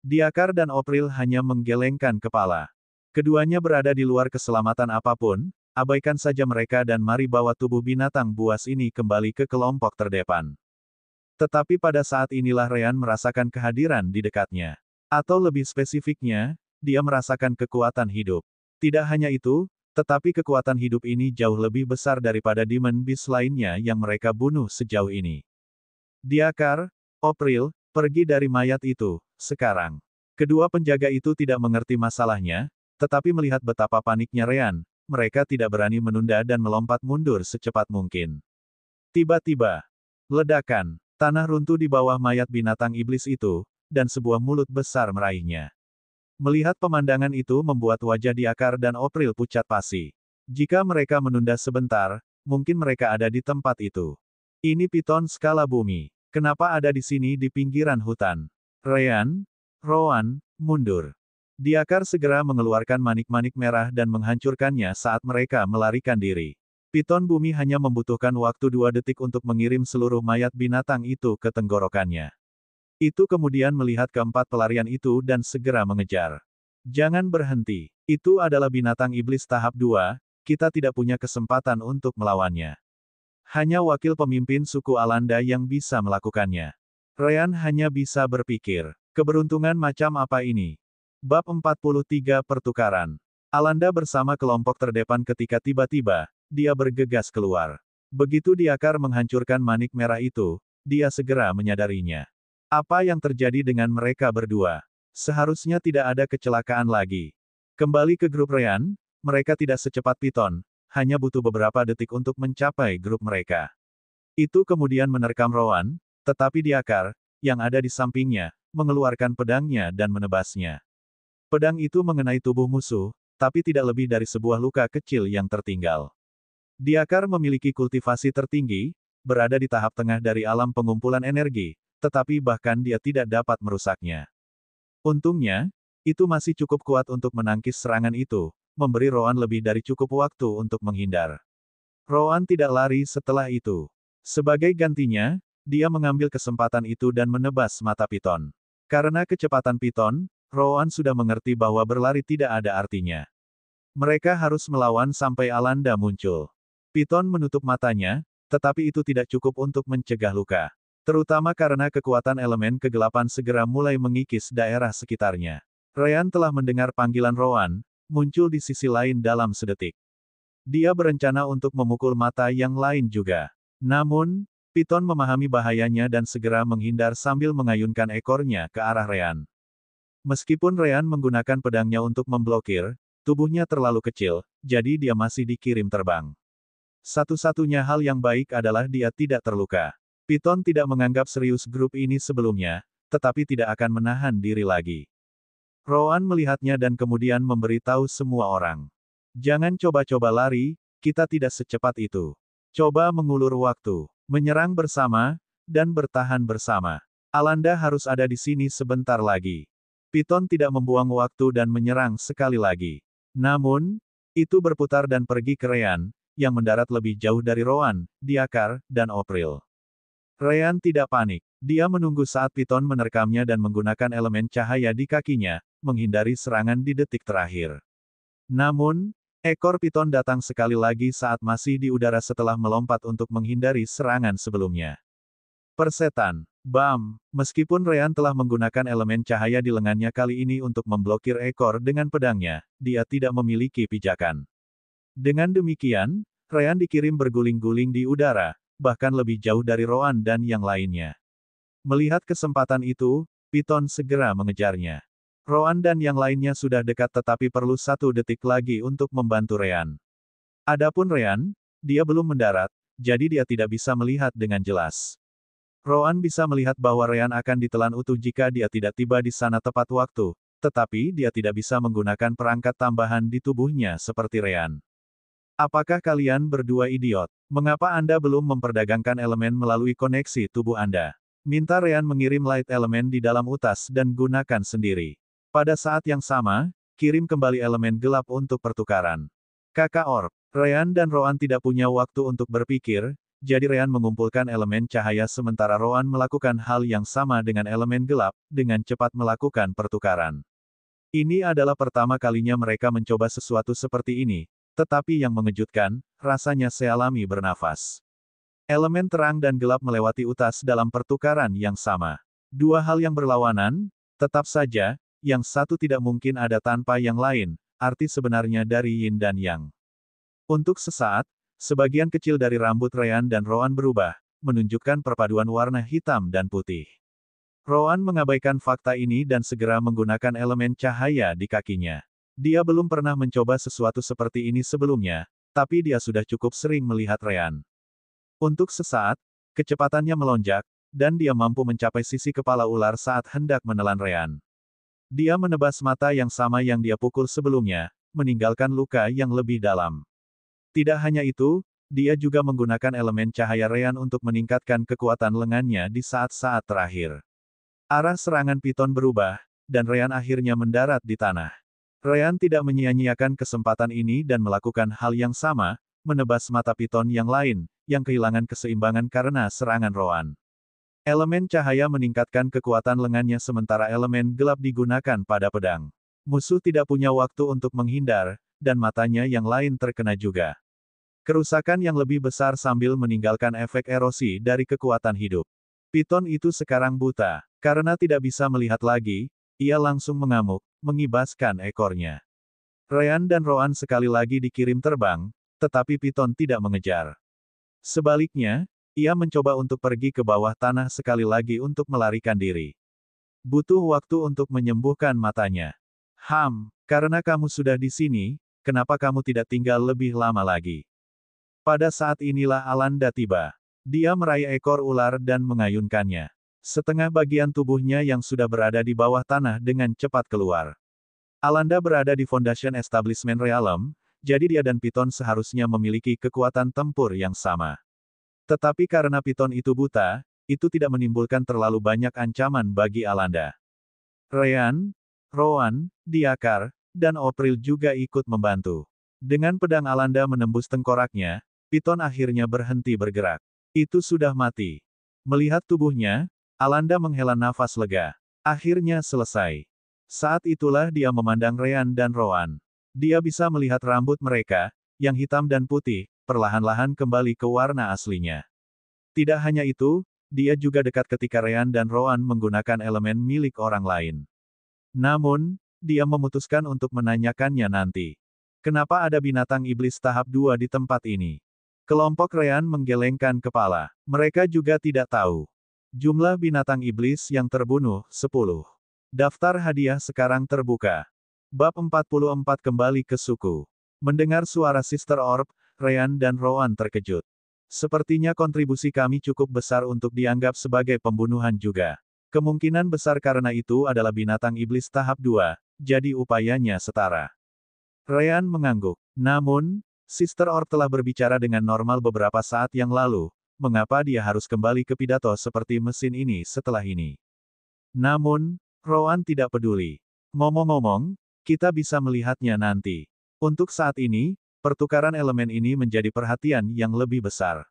A: Diakar dan Opril hanya menggelengkan kepala. Keduanya berada di luar keselamatan apapun, abaikan saja mereka dan mari bawa tubuh binatang buas ini kembali ke kelompok terdepan. Tetapi pada saat inilah Rean merasakan kehadiran di dekatnya. Atau lebih spesifiknya, dia merasakan kekuatan hidup. Tidak hanya itu, tetapi kekuatan hidup ini jauh lebih besar daripada Demon Beast lainnya yang mereka bunuh sejauh ini. Diakar, Opril, pergi dari mayat itu, sekarang. Kedua penjaga itu tidak mengerti masalahnya, tetapi melihat betapa paniknya Rean, mereka tidak berani menunda dan melompat mundur secepat mungkin. Tiba-tiba, ledakan, tanah runtuh di bawah mayat binatang iblis itu, dan sebuah mulut besar meraihnya. Melihat pemandangan itu membuat wajah Diakar dan Opril pucat pasi. Jika mereka menunda sebentar, mungkin mereka ada di tempat itu. Ini piton skala bumi. Kenapa ada di sini di pinggiran hutan? Rean, Rowan, mundur. Diakar segera mengeluarkan manik-manik merah dan menghancurkannya saat mereka melarikan diri. Piton bumi hanya membutuhkan waktu 2 detik untuk mengirim seluruh mayat binatang itu ke tenggorokannya. Itu kemudian melihat keempat pelarian itu dan segera mengejar. Jangan berhenti. Itu adalah binatang iblis tahap 2, kita tidak punya kesempatan untuk melawannya. Hanya wakil pemimpin suku Alanda yang bisa melakukannya. Rean hanya bisa berpikir, keberuntungan macam apa ini? Bab 43 Pertukaran. Alanda bersama kelompok terdepan ketika tiba-tiba, dia bergegas keluar. Begitu Diakar menghancurkan manik merah itu, dia segera menyadarinya. Apa yang terjadi dengan mereka berdua? Seharusnya tidak ada kecelakaan lagi. Kembali ke grup Rean, mereka tidak secepat Piton, hanya butuh beberapa detik untuk mencapai grup mereka. Itu kemudian menerkam Rowan, tetapi Diakar, yang ada di sampingnya, mengeluarkan pedangnya dan menebasnya. Pedang itu mengenai tubuh musuh, tapi tidak lebih dari sebuah luka kecil yang tertinggal. Diakar memiliki kultivasi tertinggi, berada di tahap tengah dari alam pengumpulan energi, tetapi bahkan dia tidak dapat merusaknya. Untungnya, itu masih cukup kuat untuk menangkis serangan itu, memberi Rowan lebih dari cukup waktu untuk menghindar. Rowan tidak lari setelah itu. Sebagai gantinya, dia mengambil kesempatan itu dan menebas mata Piton. Karena kecepatan Piton, Rowan sudah mengerti bahwa berlari tidak ada artinya. Mereka harus melawan sampai Alanda muncul. Piton menutup matanya, tetapi itu tidak cukup untuk mencegah luka. Terutama karena kekuatan elemen kegelapan segera mulai mengikis daerah sekitarnya. Ryan telah mendengar panggilan Rowan, muncul di sisi lain dalam sedetik. Dia berencana untuk memukul mata yang lain juga. Namun, Piton memahami bahayanya dan segera menghindar sambil mengayunkan ekornya ke arah Ryan. Meskipun Ryan menggunakan pedangnya untuk memblokir, tubuhnya terlalu kecil, jadi dia masih dikirim terbang. Satu-satunya hal yang baik adalah dia tidak terluka. Piton tidak menganggap serius grup ini sebelumnya, tetapi tidak akan menahan diri lagi. Rowan melihatnya dan kemudian memberitahu semua orang. Jangan coba-coba lari, kita tidak secepat itu. Coba mengulur waktu, menyerang bersama, dan bertahan bersama. Alanda harus ada di sini sebentar lagi. Piton tidak membuang waktu dan menyerang sekali lagi. Namun, itu berputar dan pergi ke Ryan, yang mendarat lebih jauh dari Rowan, Diakar, dan Opril. Ryan tidak panik. Dia menunggu saat Piton menerkamnya dan menggunakan elemen cahaya di kakinya, menghindari serangan di detik terakhir. Namun, ekor Piton datang sekali lagi saat masih di udara setelah melompat untuk menghindari serangan sebelumnya. Persetan. Bam! Meskipun Ryan telah menggunakan elemen cahaya di lengannya kali ini untuk memblokir ekor dengan pedangnya, dia tidak memiliki pijakan. Dengan demikian, Ryan dikirim berguling-guling di udara, bahkan lebih jauh dari Rowan dan yang lainnya. Melihat kesempatan itu, Piton segera mengejarnya. Rowan dan yang lainnya sudah dekat tetapi perlu 1 detik lagi untuk membantu Ryan. Adapun Ryan, dia belum mendarat, jadi dia tidak bisa melihat dengan jelas. Rowan bisa melihat bahwa Ryan akan ditelan utuh jika dia tidak tiba di sana tepat waktu, tetapi dia tidak bisa menggunakan perangkat tambahan di tubuhnya seperti Ryan. Apakah kalian berdua idiot? Mengapa Anda belum memperdagangkan elemen melalui koneksi tubuh Anda? Minta Ryan mengirim light elemen di dalam utas dan gunakan sendiri. Pada saat yang sama, kirim kembali elemen gelap untuk pertukaran. Kakak Orb, Ryan dan Rowan tidak punya waktu untuk berpikir, jadi Ryan mengumpulkan elemen cahaya sementara Rowan melakukan hal yang sama dengan elemen gelap, dengan cepat melakukan pertukaran. Ini adalah pertama kalinya mereka mencoba sesuatu seperti ini, tetapi yang mengejutkan, rasanya sealami bernafas. Elemen terang dan gelap melewati utas dalam pertukaran yang sama. Dua hal yang berlawanan, tetap saja, yang satu tidak mungkin ada tanpa yang lain, arti sebenarnya dari Yin dan Yang. Untuk sesaat, sebagian kecil dari rambut Ryan dan Rowan berubah, menunjukkan perpaduan warna hitam dan putih. Rowan mengabaikan fakta ini dan segera menggunakan elemen cahaya di kakinya. Dia belum pernah mencoba sesuatu seperti ini sebelumnya, tapi dia sudah cukup sering melihat Ryan. Untuk sesaat, kecepatannya melonjak, dan dia mampu mencapai sisi kepala ular saat hendak menelan Ryan. Dia menebas mata yang sama yang dia pukul sebelumnya, meninggalkan luka yang lebih dalam. Tidak hanya itu, dia juga menggunakan elemen cahaya Ryan untuk meningkatkan kekuatan lengannya di saat-saat terakhir. Arah serangan Piton berubah, dan Ryan akhirnya mendarat di tanah. Ryan tidak menyia-nyiakan kesempatan ini dan melakukan hal yang sama, menebas mata Piton yang lain, yang kehilangan keseimbangan karena serangan Rowan. Elemen cahaya meningkatkan kekuatan lengannya sementara elemen gelap digunakan pada pedang. Musuh tidak punya waktu untuk menghindar, dan matanya yang lain terkena juga. Kerusakan yang lebih besar sambil meninggalkan efek erosi dari kekuatan hidup. Piton itu sekarang buta. Karena tidak bisa melihat lagi, ia langsung mengamuk, mengibaskan ekornya. Ryan dan Rowan sekali lagi dikirim terbang, tetapi Piton tidak mengejar. Sebaliknya, ia mencoba untuk pergi ke bawah tanah sekali lagi untuk melarikan diri. Butuh waktu untuk menyembuhkan matanya. Karena kamu sudah di sini, kenapa kamu tidak tinggal lebih lama lagi? Pada saat inilah Alanda tiba. Dia meraih ekor ular dan mengayunkannya. Setengah bagian tubuhnya yang sudah berada di bawah tanah dengan cepat keluar. Alanda berada di Foundation Establishment Realm, jadi dia dan Piton seharusnya memiliki kekuatan tempur yang sama. Tetapi karena Piton itu buta, itu tidak menimbulkan terlalu banyak ancaman bagi Alanda. Ryan, Rowan, Diakar, dan Opril juga ikut membantu. Dengan pedang Alanda menembus tengkoraknya, Piton akhirnya berhenti bergerak. Itu sudah mati. Melihat tubuhnya, Alanda menghela nafas lega. Akhirnya selesai. Saat itulah dia memandang Ryan dan Rowan. Dia bisa melihat rambut mereka, yang hitam dan putih, perlahan-lahan kembali ke warna aslinya. Tidak hanya itu, dia juga dekat ketika Ryan dan Rowan menggunakan elemen milik orang lain. Namun, dia memutuskan untuk menanyakannya nanti. Kenapa ada binatang iblis tahap 2 di tempat ini? Kelompok Ryan menggelengkan kepala. Mereka juga tidak tahu. Jumlah binatang iblis yang terbunuh, 10. Daftar hadiah sekarang terbuka. Bab 44 kembali ke suku. Mendengar suara Sister Orb, Ryan dan Rowan terkejut. Sepertinya kontribusi kami cukup besar untuk dianggap sebagai pembunuhan juga. Kemungkinan besar karena itu adalah binatang iblis tahap 2, jadi upayanya setara. Ryan mengangguk. Namun, Sister Orb telah berbicara dengan normal beberapa saat yang lalu. Mengapa dia harus kembali ke pidato seperti mesin ini setelah ini? Namun, Rowan tidak peduli. Ngomong-ngomong, kita bisa melihatnya nanti. Untuk saat ini, pertukaran elemen ini menjadi perhatian yang lebih besar.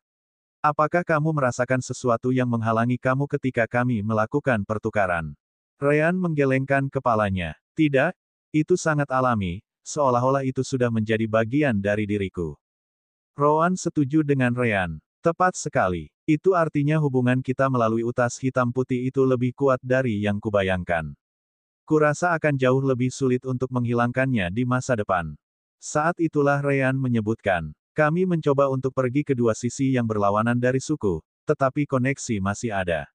A: Apakah kamu merasakan sesuatu yang menghalangi kamu ketika kami melakukan pertukaran? Ryan menggelengkan kepalanya. Tidak, itu sangat alami, seolah-olah itu sudah menjadi bagian dari diriku. Rowan setuju dengan Ryan. Tepat sekali. Itu artinya hubungan kita melalui utas hitam putih itu lebih kuat dari yang kubayangkan. Kurasa akan jauh lebih sulit untuk menghilangkannya di masa depan. Saat itulah Ryan menyebutkan, kami mencoba untuk pergi ke dua sisi yang berlawanan dari suku, tetapi koneksi masih ada.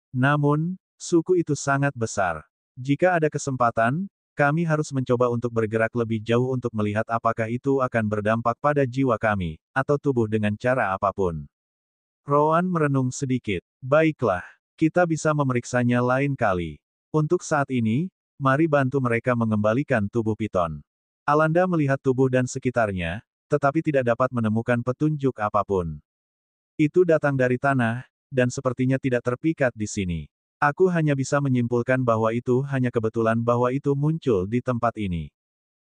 A: Namun, suku itu sangat besar. Jika ada kesempatan, kami harus mencoba untuk bergerak lebih jauh untuk melihat apakah itu akan berdampak pada jiwa kami, atau tubuh dengan cara apapun. Rowan merenung sedikit. Baiklah, kita bisa memeriksanya lain kali. Untuk saat ini, mari bantu mereka mengembalikan tubuh Piton. Alanda melihat tubuh dan sekitarnya, tetapi tidak dapat menemukan petunjuk apapun. Itu datang dari tanah, dan sepertinya tidak terpikat di sini. Aku hanya bisa menyimpulkan bahwa itu hanya kebetulan bahwa itu muncul di tempat ini.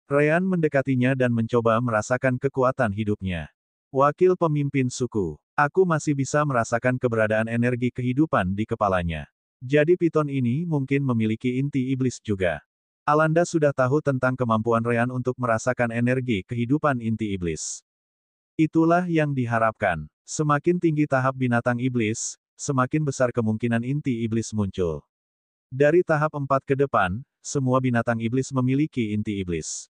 A: Ryan mendekatinya dan mencoba merasakan kekuatan hidupnya. Wakil pemimpin suku. Aku masih bisa merasakan keberadaan energi kehidupan di kepalanya. Jadi Piton ini mungkin memiliki inti iblis juga. Alanda sudah tahu tentang kemampuan Ryan untuk merasakan energi kehidupan inti iblis. Itulah yang diharapkan. Semakin tinggi tahap binatang iblis, semakin besar kemungkinan inti iblis muncul. Dari tahap 4 ke depan, semua binatang iblis memiliki inti iblis.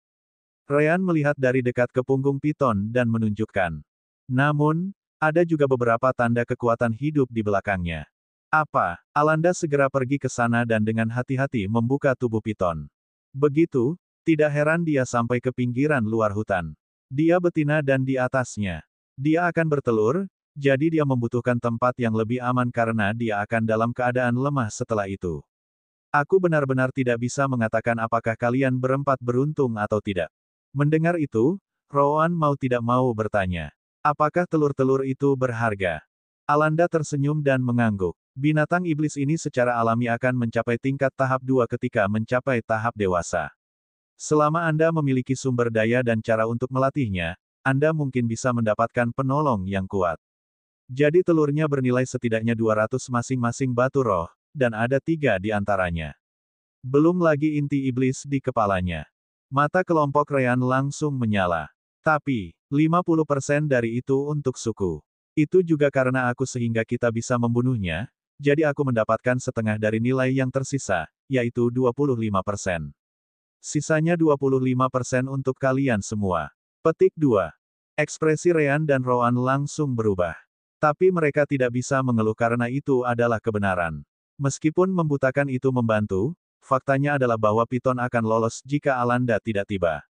A: Ryan melihat dari dekat ke punggung Piton dan menunjukkan. Namun, ada juga beberapa tanda kekuatan hidup di belakangnya. Apa? Alanda segera pergi ke sana dan dengan hati-hati membuka tubuh Piton. Begitu, tidak heran dia sampai ke pinggiran luar hutan. Dia betina dan di atasnya. Dia akan bertelur, jadi dia membutuhkan tempat yang lebih aman karena dia akan dalam keadaan lemah setelah itu. Aku benar-benar tidak bisa mengatakan apakah kalian berempat beruntung atau tidak. Mendengar itu, Rowan mau tidak mau bertanya. Apakah telur-telur itu berharga? Alanda tersenyum dan mengangguk. Binatang iblis ini secara alami akan mencapai tingkat tahap 2 ketika mencapai tahap dewasa. Selama Anda memiliki sumber daya dan cara untuk melatihnya, Anda mungkin bisa mendapatkan penolong yang kuat. Jadi telurnya bernilai setidaknya 200 masing-masing batu roh, dan ada 3 di antaranya. Belum lagi inti iblis di kepalanya. Mata kelompok Ryan langsung menyala. Tapi, 50% dari itu untuk suku. Itu juga karena aku sehingga kita bisa membunuhnya, jadi aku mendapatkan setengah dari nilai yang tersisa, yaitu 25%. Sisanya 25% untuk kalian semua. Petik 2. Ekspresi Ryan dan Rowan langsung berubah. Tapi mereka tidak bisa mengeluh karena itu adalah kebenaran. Meskipun membutakan itu membantu, faktanya adalah bahwa Piton akan lolos jika Alanda tidak tiba.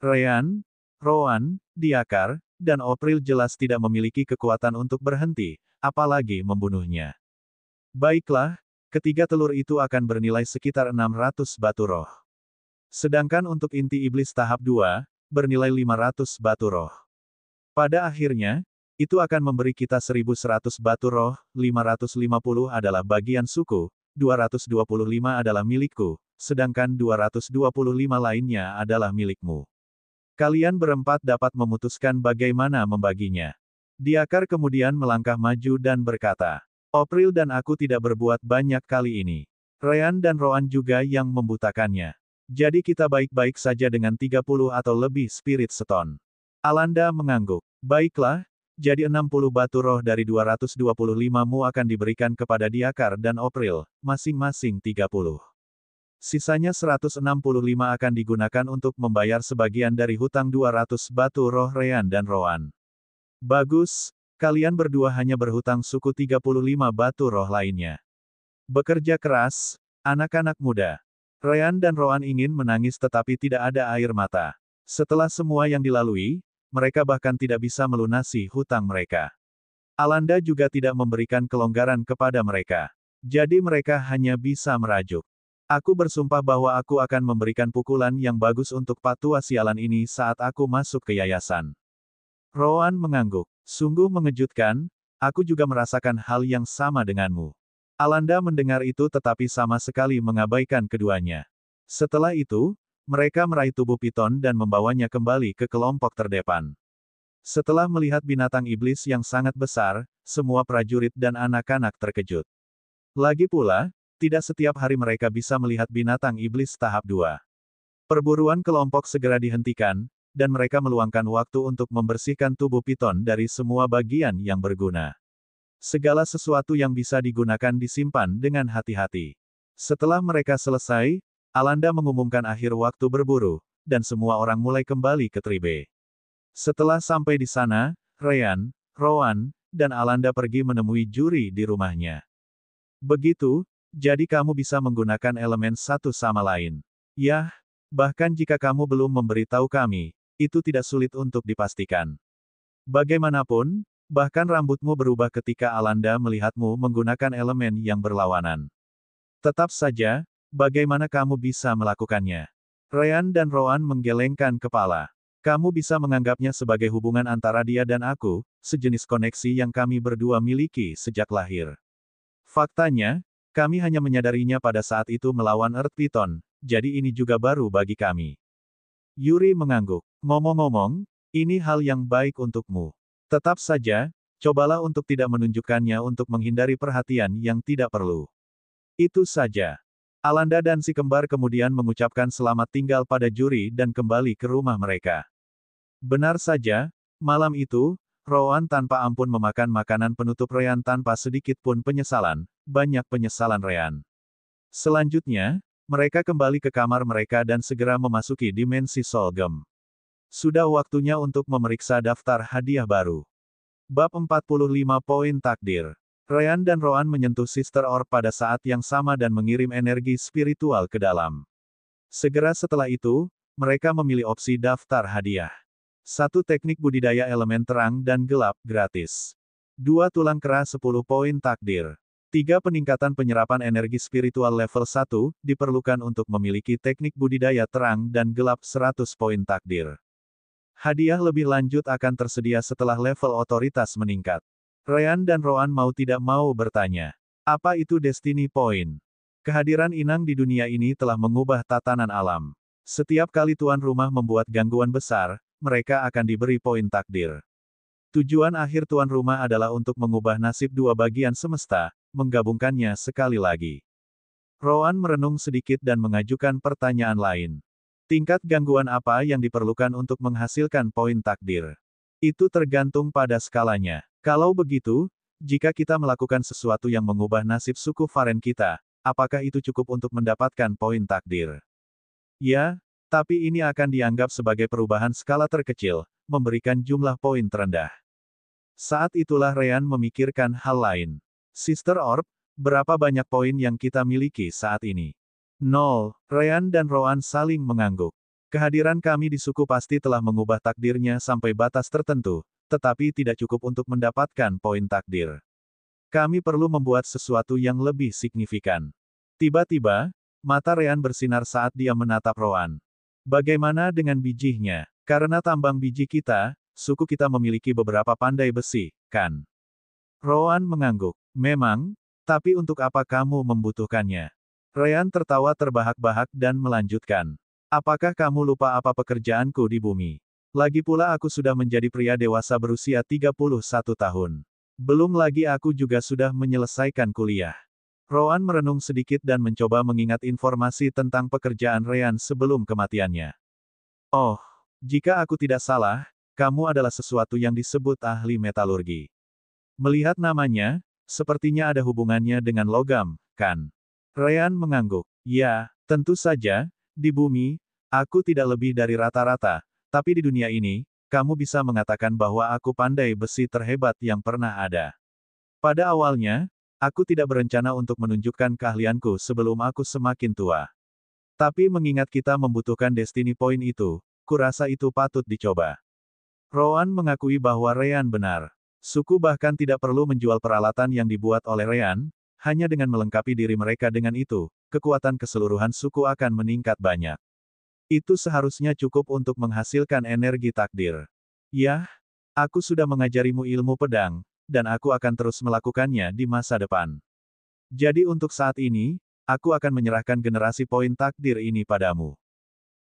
A: Ryan, Rowan, Diakar, dan Opril jelas tidak memiliki kekuatan untuk berhenti, apalagi membunuhnya. Baiklah, ketiga telur itu akan bernilai sekitar 600 batu roh. Sedangkan untuk inti iblis tahap 2, bernilai 500 batu roh. Pada akhirnya, itu akan memberi kita 1100 batu roh, 550 adalah bagian suku, 225 adalah milikku, sedangkan 225 lainnya adalah milikmu. Kalian berempat dapat memutuskan bagaimana membaginya. Diakar kemudian melangkah maju dan berkata, Opril dan aku tidak berbuat banyak kali ini. Ryan dan Rowan juga yang membutakannya. Jadi kita baik-baik saja dengan 30 atau lebih spirit stone. Alanda mengangguk. Baiklah, jadi 60 batu roh dari 225mu akan diberikan kepada Diakar dan Opril, masing-masing 30. Sisanya 165 akan digunakan untuk membayar sebagian dari hutang 200 batu roh Ryan dan Rowan. Bagus, kalian berdua hanya berhutang suku 35 batu roh lainnya. Bekerja keras, anak-anak muda. Ryan dan Rowan ingin menangis tetapi tidak ada air mata. Setelah semua yang dilalui, mereka bahkan tidak bisa melunasi hutang mereka. Alanda juga tidak memberikan kelonggaran kepada mereka. Jadi mereka hanya bisa merajuk. Aku bersumpah bahwa aku akan memberikan pukulan yang bagus untuk patua sialan ini saat aku masuk ke yayasan. Rowan mengangguk. Sungguh mengejutkan, aku juga merasakan hal yang sama denganmu. Alanda mendengar itu tetapi sama sekali mengabaikan keduanya. Setelah itu, mereka meraih tubuh piton dan membawanya kembali ke kelompok terdepan. Setelah melihat binatang iblis yang sangat besar, semua prajurit dan anak-anak terkejut. Lagi pula, tidak setiap hari mereka bisa melihat binatang iblis tahap 2. Perburuan kelompok segera dihentikan, dan mereka meluangkan waktu untuk membersihkan tubuh piton dari semua bagian yang berguna. Segala sesuatu yang bisa digunakan disimpan dengan hati-hati. Setelah mereka selesai, Alanda mengumumkan akhir waktu berburu, dan semua orang mulai kembali ke Tribe. Setelah sampai di sana, Ryan, Rowan, dan Alanda pergi menemui juri di rumahnya. Begitu, jadi kamu bisa menggunakan elemen satu sama lain. Yah, bahkan jika kamu belum memberitahu kami, itu tidak sulit untuk dipastikan. Bagaimanapun, bahkan rambutmu berubah ketika Alanda melihatmu menggunakan elemen yang berlawanan. Tetap saja, bagaimana kamu bisa melakukannya? Ryan dan Rowan menggelengkan kepala. Kamu bisa menganggapnya sebagai hubungan antara dia dan aku, sejenis koneksi yang kami berdua miliki sejak lahir. Faktanya, kami hanya menyadarinya pada saat itu melawan Earth Python, jadi ini juga baru bagi kami. Yuri mengangguk. Ngomong-ngomong, ini hal yang baik untukmu. Tetap saja, cobalah untuk tidak menunjukkannya untuk menghindari perhatian yang tidak perlu. Itu saja. Alanda dan si kembar kemudian mengucapkan selamat tinggal pada juri dan kembali ke rumah mereka. Benar saja, malam itu, Rowan tanpa ampun memakan makanan penutup Ryan tanpa sedikit pun penyesalan, banyak penyesalan Ryan. Selanjutnya, mereka kembali ke kamar mereka dan segera memasuki dimensi Solgem. Sudah waktunya untuk memeriksa daftar hadiah baru. Bab 45 Poin Takdir. Ryan dan Rowan menyentuh Sister Orb pada saat yang sama dan mengirim energi spiritual ke dalam. Segera setelah itu, mereka memilih opsi daftar hadiah. 1 teknik budidaya elemen terang dan gelap, gratis. 2 tulang kera 10 poin takdir. 3 peningkatan penyerapan energi spiritual level 1, diperlukan untuk memiliki teknik budidaya terang dan gelap 100 poin takdir. Hadiah lebih lanjut akan tersedia setelah level otoritas meningkat. Ryan dan Rowan mau tidak mau bertanya. Apa itu Destiny Point? Kehadiran inang di dunia ini telah mengubah tatanan alam. Setiap kali tuan rumah membuat gangguan besar, mereka akan diberi poin takdir. Tujuan akhir tuan rumah adalah untuk mengubah nasib dua bagian semesta, menggabungkannya sekali lagi. Rowan merenung sedikit dan mengajukan pertanyaan lain. Tingkat gangguan apa yang diperlukan untuk menghasilkan poin takdir? Itu tergantung pada skalanya. Kalau begitu, jika kita melakukan sesuatu yang mengubah nasib suku Varen kita, apakah itu cukup untuk mendapatkan poin takdir? Ya, tapi ini akan dianggap sebagai perubahan skala terkecil, memberikan jumlah poin terendah. Saat itulah Ryan memikirkan hal lain. Sister Orb, berapa banyak poin yang kita miliki saat ini? 0. Ryan dan Rowan saling mengangguk. Kehadiran kami di suku pasti telah mengubah takdirnya sampai batas tertentu, tetapi tidak cukup untuk mendapatkan poin takdir. Kami perlu membuat sesuatu yang lebih signifikan. Tiba-tiba, mata Ryan bersinar saat dia menatap Rowan. Bagaimana dengan bijinya? Karena tambang biji kita, suku kita memiliki beberapa pandai besi, kan? Rowan mengangguk. Memang, tapi untuk apa kamu membutuhkannya? Ryan tertawa terbahak-bahak dan melanjutkan. Apakah kamu lupa apa pekerjaanku di bumi? Lagi pula aku sudah menjadi pria dewasa berusia 31 tahun. Belum lagi aku juga sudah menyelesaikan kuliah. Rowan merenung sedikit dan mencoba mengingat informasi tentang pekerjaan Ryan sebelum kematiannya. Oh, jika aku tidak salah, kamu adalah sesuatu yang disebut ahli metalurgi. Melihat namanya, sepertinya ada hubungannya dengan logam, kan? Ryan mengangguk. Ya, Tentu saja, di bumi, aku tidak lebih dari rata-rata, tapi di dunia ini, kamu bisa mengatakan bahwa aku pandai besi terhebat yang pernah ada. Pada awalnya, aku tidak berencana untuk menunjukkan keahlianku sebelum aku semakin tua. Tapi mengingat kita membutuhkan Destiny Point itu, kurasa itu patut dicoba. Rowan mengakui bahwa Ryan benar. Suku bahkan tidak perlu menjual peralatan yang dibuat oleh Ryan, hanya dengan melengkapi diri mereka dengan itu, kekuatan keseluruhan suku akan meningkat banyak. Itu seharusnya cukup untuk menghasilkan energi takdir. Yah, aku sudah mengajarimu ilmu pedang, dan aku akan terus melakukannya di masa depan. Jadi untuk saat ini, aku akan menyerahkan generasi poin takdir ini padamu.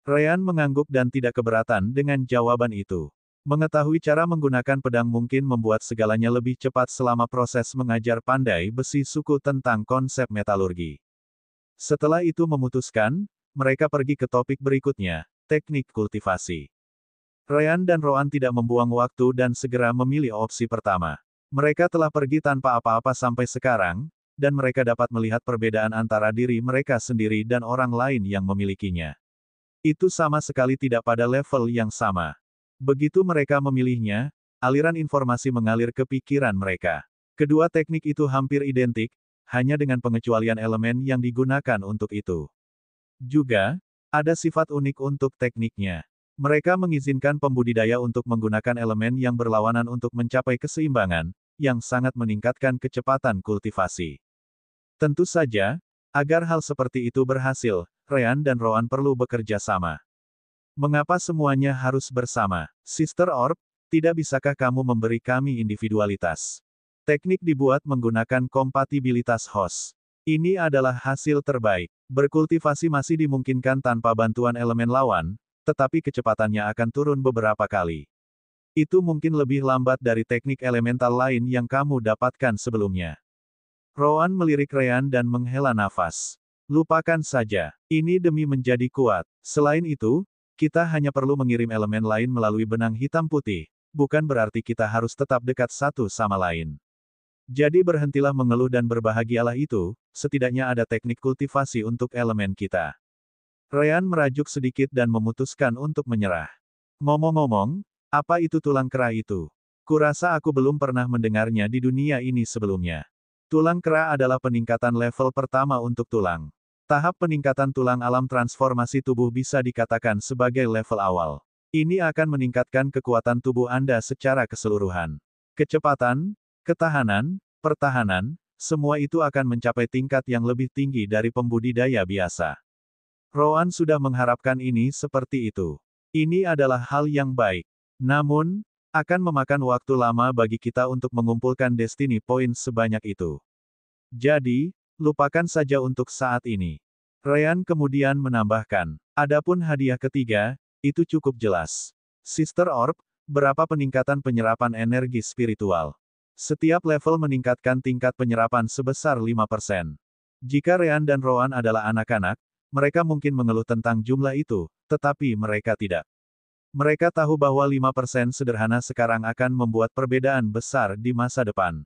A: Ryan mengangguk dan tidak keberatan dengan jawaban itu. Mengetahui cara menggunakan pedang mungkin membuat segalanya lebih cepat selama proses mengajar pandai besi suku tentang konsep metalurgi. Setelah itu memutuskan, mereka pergi ke topik berikutnya, teknik kultivasi. Ryan dan Rowan tidak membuang waktu dan segera memilih opsi pertama. Mereka telah pergi tanpa apa-apa sampai sekarang, dan mereka dapat melihat perbedaan antara diri mereka sendiri dan orang lain yang memilikinya. Itu sama sekali tidak pada level yang sama. Begitu mereka memilihnya, aliran informasi mengalir ke pikiran mereka. Kedua teknik itu hampir identik, hanya dengan pengecualian elemen yang digunakan untuk itu. Juga, ada sifat unik untuk tekniknya. Mereka mengizinkan pembudidaya untuk menggunakan elemen yang berlawanan untuk mencapai keseimbangan, yang sangat meningkatkan kecepatan kultivasi. Tentu saja, agar hal seperti itu berhasil, Ryan dan Rowan perlu bekerja sama. Mengapa semuanya harus bersama? Sister Orb, tidak bisakah kamu memberi kami individualitas? Teknik dibuat menggunakan kompatibilitas host. Ini adalah hasil terbaik. Berkultivasi masih dimungkinkan tanpa bantuan elemen lawan, tetapi kecepatannya akan turun beberapa kali. Itu mungkin lebih lambat dari teknik elemental lain yang kamu dapatkan sebelumnya. Rowan melirik Ryan dan menghela nafas. Lupakan saja. Ini demi menjadi kuat. Selain itu, kita hanya perlu mengirim elemen lain melalui benang hitam putih, bukan berarti kita harus tetap dekat satu sama lain. Jadi berhentilah mengeluh dan berbahagialah itu, setidaknya ada teknik kultivasi untuk elemen kita. Ryan merajuk sedikit dan memutuskan untuk menyerah. Ngomong-ngomong, apa itu tulang kera itu? Kurasa aku belum pernah mendengarnya di dunia ini sebelumnya. Tulang kera adalah peningkatan level pertama untuk tulang. Tahap peningkatan tulang alam transformasi tubuh bisa dikatakan sebagai level awal. Ini akan meningkatkan kekuatan tubuh Anda secara keseluruhan. Kecepatan, ketahanan, pertahanan, semua itu akan mencapai tingkat yang lebih tinggi dari pembudidaya biasa. Rowan sudah mengharapkan ini seperti itu. Ini adalah hal yang baik. Namun, akan memakan waktu lama bagi kita untuk mengumpulkan Destiny Point sebanyak itu. Jadi, lupakan saja untuk saat ini. Ryan kemudian menambahkan, adapun hadiah ketiga, itu cukup jelas. Sister Orb, berapa peningkatan penyerapan energi spiritual? Setiap level meningkatkan tingkat penyerapan sebesar 5%. Jika Ryan dan Rowan adalah anak-anak, mereka mungkin mengeluh tentang jumlah itu, tetapi mereka tidak. Mereka tahu bahwa 5% sederhana sekarang akan membuat perbedaan besar di masa depan.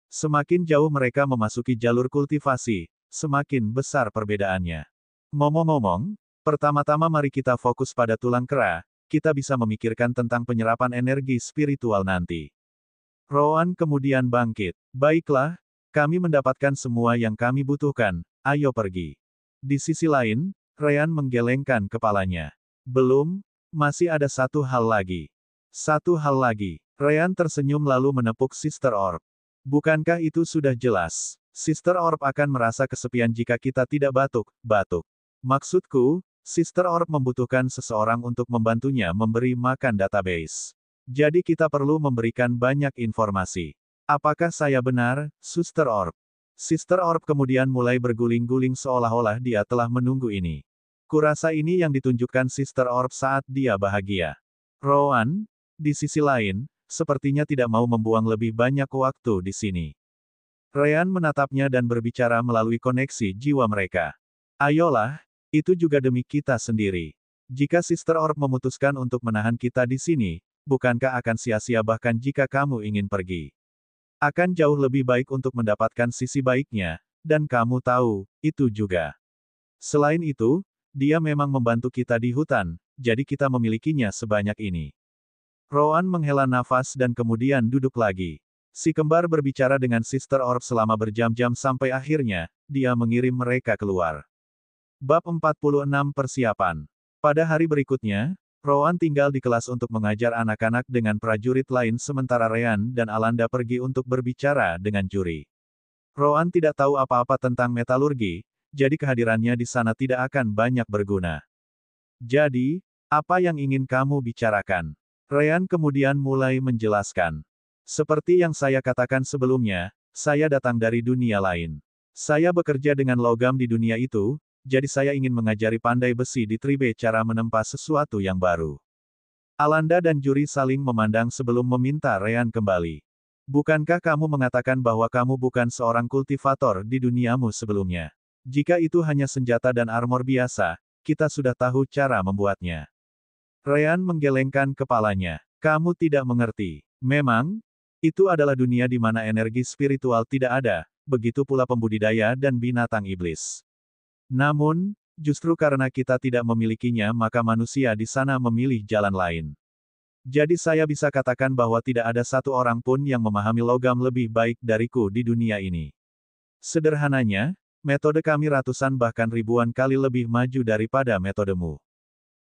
A: Semakin jauh mereka memasuki jalur kultivasi, semakin besar perbedaannya. Ngomong-ngomong, pertama-tama mari kita fokus pada tulang kera, kita bisa memikirkan tentang penyerapan energi spiritual nanti. Rowan kemudian bangkit. Baiklah, kami mendapatkan semua yang kami butuhkan, ayo pergi. Di sisi lain, Ryan menggelengkan kepalanya. Belum, masih ada satu hal lagi. Satu hal lagi. Ryan tersenyum lalu menepuk Sister Orb. Bukankah itu sudah jelas? Sister Orb akan merasa kesepian jika kita tidak batuk. Maksudku, Sister Orb membutuhkan seseorang untuk membantunya memberi makan database. Jadi kita perlu memberikan banyak informasi. Apakah saya benar, Sister Orb? Sister Orb kemudian mulai berguling-guling seolah-olah dia telah menunggu ini. Kurasa ini yang ditunjukkan Sister Orb saat dia bahagia. Rowan, di sisi lain, sepertinya tidak mau membuang lebih banyak waktu di sini. Ryan menatapnya dan berbicara melalui koneksi jiwa mereka. Ayolah, itu juga demi kita sendiri. Jika Sister Orb memutuskan untuk menahan kita di sini, bukankah akan sia-sia bahkan jika kamu ingin pergi? Akan jauh lebih baik untuk mendapatkan sisi baiknya, dan kamu tahu, itu juga. Selain itu, dia memang membantu kita di hutan, jadi kita memilikinya sebanyak ini. Rowan menghela nafas dan kemudian duduk lagi. Si kembar berbicara dengan Sister Orb selama berjam-jam sampai akhirnya, dia mengirim mereka keluar. Bab 46 Persiapan. Pada hari berikutnya, Rowan tinggal di kelas untuk mengajar anak-anak dengan prajurit lain sementara Ryan dan Alanda pergi untuk berbicara dengan juri. Rowan tidak tahu apa-apa tentang metalurgi, jadi kehadirannya di sana tidak akan banyak berguna. Jadi, apa yang ingin kamu bicarakan? Ryan kemudian mulai menjelaskan. Seperti yang saya katakan sebelumnya, saya datang dari dunia lain. Saya bekerja dengan logam di dunia itu, jadi saya ingin mengajari pandai besi di Tribe cara menempa sesuatu yang baru. Alanda dan juri saling memandang sebelum meminta Ryan kembali. Bukankah kamu mengatakan bahwa kamu bukan seorang kultivator di duniamu sebelumnya? Jika itu hanya senjata dan armor biasa, kita sudah tahu cara membuatnya. Ryan menggelengkan kepalanya. Kamu tidak mengerti. Memang, itu adalah dunia di mana energi spiritual tidak ada, begitu pula pembudidaya dan binatang iblis. Namun, justru karena kita tidak memilikinya maka manusia di sana memilih jalan lain. Jadi saya bisa katakan bahwa tidak ada satu orang pun yang memahami logam lebih baik dariku di dunia ini. Sederhananya, metode kami ratusan bahkan ribuan kali lebih maju daripada metodemu.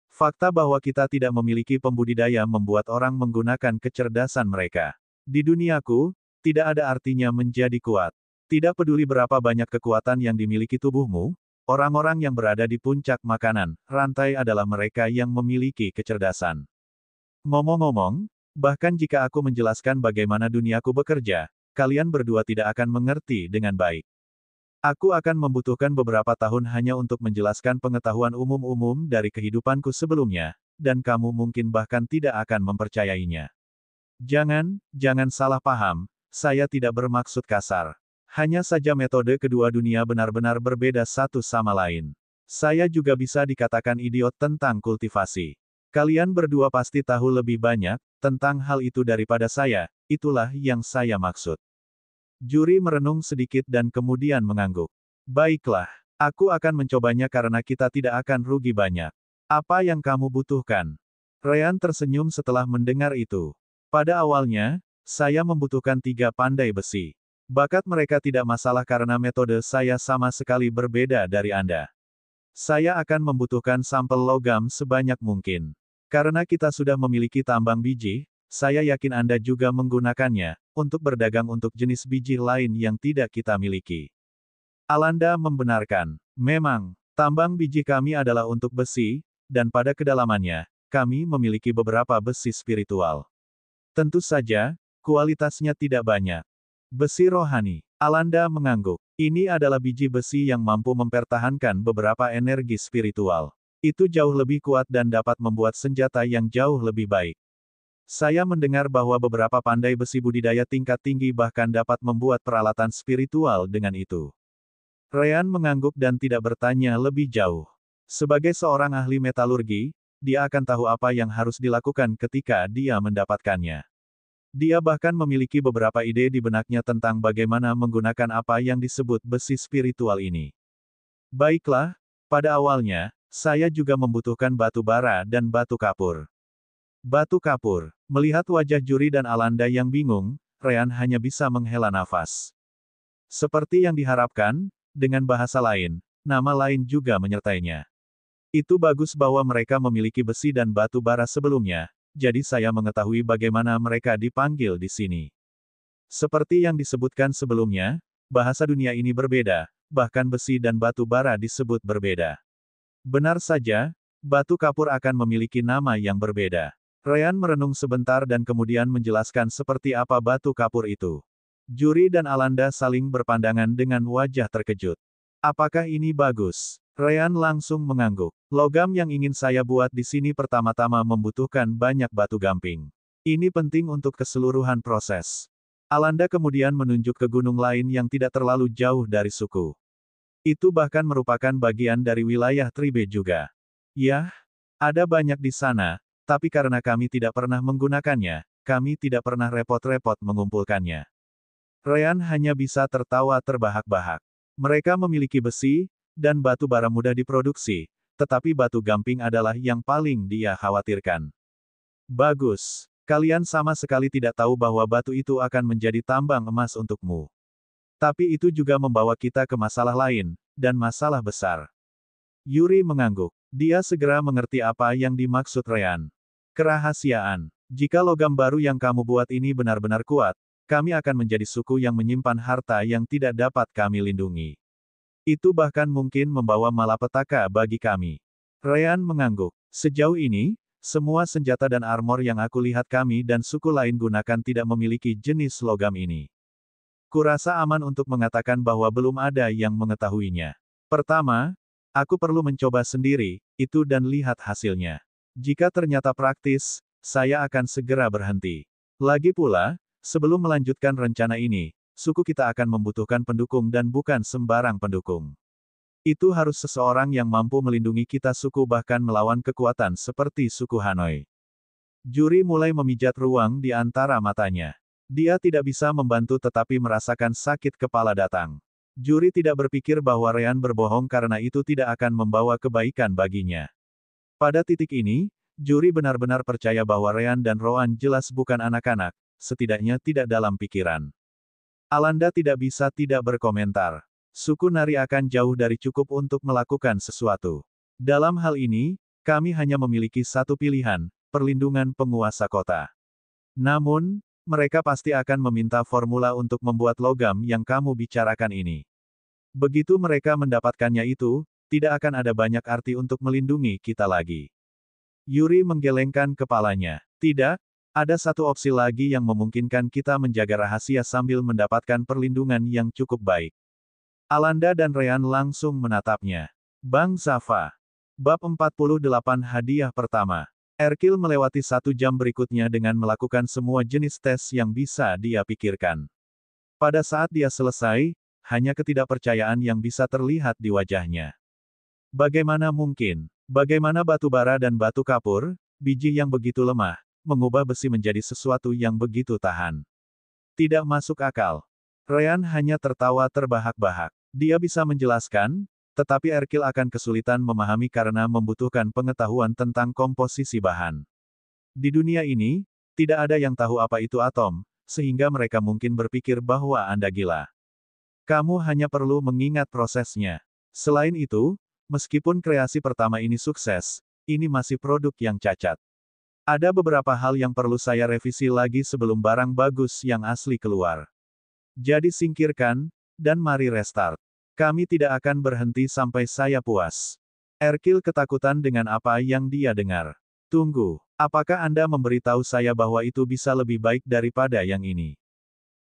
A: Fakta bahwa kita tidak memiliki pembudidaya membuat orang menggunakan kecerdasan mereka. Di duniaku, tidak ada artinya menjadi kuat. Tidak peduli berapa banyak kekuatan yang dimiliki tubuhmu, orang-orang yang berada di puncak makanan rantai adalah mereka yang memiliki kecerdasan. Ngomong-ngomong, bahkan jika aku menjelaskan bagaimana duniaku bekerja, kalian berdua tidak akan mengerti dengan baik. Aku akan membutuhkan beberapa tahun hanya untuk menjelaskan pengetahuan umum-umum dari kehidupanku sebelumnya, dan kamu mungkin bahkan tidak akan mempercayainya. Jangan salah paham, saya tidak bermaksud kasar. Hanya saja metode kedua dunia benar-benar berbeda satu sama lain. Saya juga bisa dikatakan idiot tentang kultivasi. Kalian berdua pasti tahu lebih banyak tentang hal itu daripada saya, itulah yang saya maksud. Juri merenung sedikit dan kemudian mengangguk. Baiklah, aku akan mencobanya karena kita tidak akan rugi banyak. Apa yang kamu butuhkan? Ryan tersenyum setelah mendengar itu. Pada awalnya, saya membutuhkan 3 pandai besi. Bakat mereka tidak masalah karena metode saya sama sekali berbeda dari Anda. Saya akan membutuhkan sampel logam sebanyak mungkin. Karena kita sudah memiliki tambang biji, saya yakin Anda juga menggunakannya untuk berdagang untuk jenis biji lain yang tidak kita miliki. Alanda membenarkan. Memang, tambang biji kami adalah untuk besi, dan pada kedalamannya, kami memiliki beberapa besi spiritual. Tentu saja, kualitasnya tidak banyak. Besi rohani. Alanda mengangguk. Ini adalah biji besi yang mampu mempertahankan beberapa energi spiritual. Itu jauh lebih kuat dan dapat membuat senjata yang jauh lebih baik. Saya mendengar bahwa beberapa pandai besi budidaya tingkat tinggi bahkan dapat membuat peralatan spiritual dengan itu. Ryan mengangguk dan tidak bertanya lebih jauh. Sebagai seorang ahli metalurgi, dia akan tahu apa yang harus dilakukan ketika dia mendapatkannya. Dia bahkan memiliki beberapa ide di benaknya tentang bagaimana menggunakan apa yang disebut besi spiritual ini. Baiklah, pada awalnya, saya juga membutuhkan batu bara dan batu kapur. Batu kapur. Melihat wajah juri dan Alanda yang bingung, Ryan hanya bisa menghela nafas. Seperti yang diharapkan, dengan bahasa lain, nama lain juga menyertainya. Itu bagus bahwa mereka memiliki besi dan batu bara sebelumnya, jadi saya mengetahui bagaimana mereka dipanggil di sini. Seperti yang disebutkan sebelumnya, bahasa dunia ini berbeda, bahkan besi dan batu bara disebut berbeda. Benar saja, batu kapur akan memiliki nama yang berbeda. Ryan merenung sebentar dan kemudian menjelaskan seperti apa batu kapur itu. Juri dan Alanda saling berpandangan dengan wajah terkejut. Apakah ini bagus? Ryan langsung mengangguk. Logam yang ingin saya buat di sini pertama-tama membutuhkan banyak batu gamping. Ini penting untuk keseluruhan proses. Alanda kemudian menunjuk ke gunung lain yang tidak terlalu jauh dari suku. Itu bahkan merupakan bagian dari wilayah Tribe juga. Yah, ada banyak di sana, tapi karena kami tidak pernah menggunakannya, kami tidak pernah repot-repot mengumpulkannya. Ryan hanya bisa tertawa terbahak-bahak. Mereka memiliki besi, dan batu bara mudah diproduksi, tetapi batu gamping adalah yang paling dia khawatirkan. Bagus. Kalian sama sekali tidak tahu bahwa batu itu akan menjadi tambang emas untukmu. Tapi itu juga membawa kita ke masalah lain, dan masalah besar. Yuri mengangguk. Dia segera mengerti apa yang dimaksud Ryan. Kerahasiaan. Jika logam baru yang kamu buat ini benar-benar kuat, kami akan menjadi suku yang menyimpan harta yang tidak dapat kami lindungi. Itu bahkan mungkin membawa malapetaka bagi kami. Ryan mengangguk. Sejauh ini, semua senjata dan armor yang aku lihat kami dan suku lain gunakan tidak memiliki jenis logam ini. Kurasa aman untuk mengatakan bahwa belum ada yang mengetahuinya. Pertama, aku perlu mencoba sendiri, itu dan lihat hasilnya. Jika ternyata praktis, saya akan segera berhenti. Lagi pula, sebelum melanjutkan rencana ini, suku kita akan membutuhkan pendukung dan bukan sembarang pendukung. Itu harus seseorang yang mampu melindungi kita suku bahkan melawan kekuatan seperti suku Hanoi. Yuri mulai memijat ruang di antara matanya. Dia tidak bisa membantu tetapi merasakan sakit kepala datang. Yuri tidak berpikir bahwa Ryan berbohong karena itu tidak akan membawa kebaikan baginya. Pada titik ini, Yuri benar-benar percaya bahwa Ryan dan Roan jelas bukan anak-anak, setidaknya tidak dalam pikiran. Alanda tidak bisa tidak berkomentar. Suku Nari akan jauh dari cukup untuk melakukan sesuatu. Dalam hal ini, kami hanya memiliki satu pilihan, perlindungan penguasa kota. Namun, mereka pasti akan meminta formula untuk membuat logam yang kamu bicarakan ini. Begitu mereka mendapatkannya itu, tidak akan ada banyak arti untuk melindungi kita lagi. Yuri menggelengkan kepalanya. Tidak, ada satu opsi lagi yang memungkinkan kita menjaga rahasia sambil mendapatkan perlindungan yang cukup baik. Alanda dan Ryan langsung menatapnya. Bang Zafa. Bab 48 Hadiah Pertama. Erkil melewati 1 jam berikutnya dengan melakukan semua jenis tes yang bisa dia pikirkan. Pada saat dia selesai, hanya ketidakpercayaan yang bisa terlihat di wajahnya. Bagaimana mungkin? Bagaimana batu bara dan batu kapur, biji yang begitu lemah, mengubah besi menjadi sesuatu yang begitu tahan? Tidak masuk akal. Ryan hanya tertawa terbahak-bahak. Dia bisa menjelaskan, tetapi Erkil akan kesulitan memahami karena membutuhkan pengetahuan tentang komposisi bahan. Di dunia ini, tidak ada yang tahu apa itu atom, sehingga mereka mungkin berpikir bahwa Anda gila. Kamu hanya perlu mengingat prosesnya. Selain itu, meskipun kreasi pertama ini sukses, ini masih produk yang cacat. Ada beberapa hal yang perlu saya revisi lagi sebelum barang bagus yang asli keluar. Jadi singkirkan, dan mari restart. Kami tidak akan berhenti sampai saya puas. Erkil ketakutan dengan apa yang dia dengar. Tunggu, apakah Anda memberitahu saya bahwa itu bisa lebih baik daripada yang ini?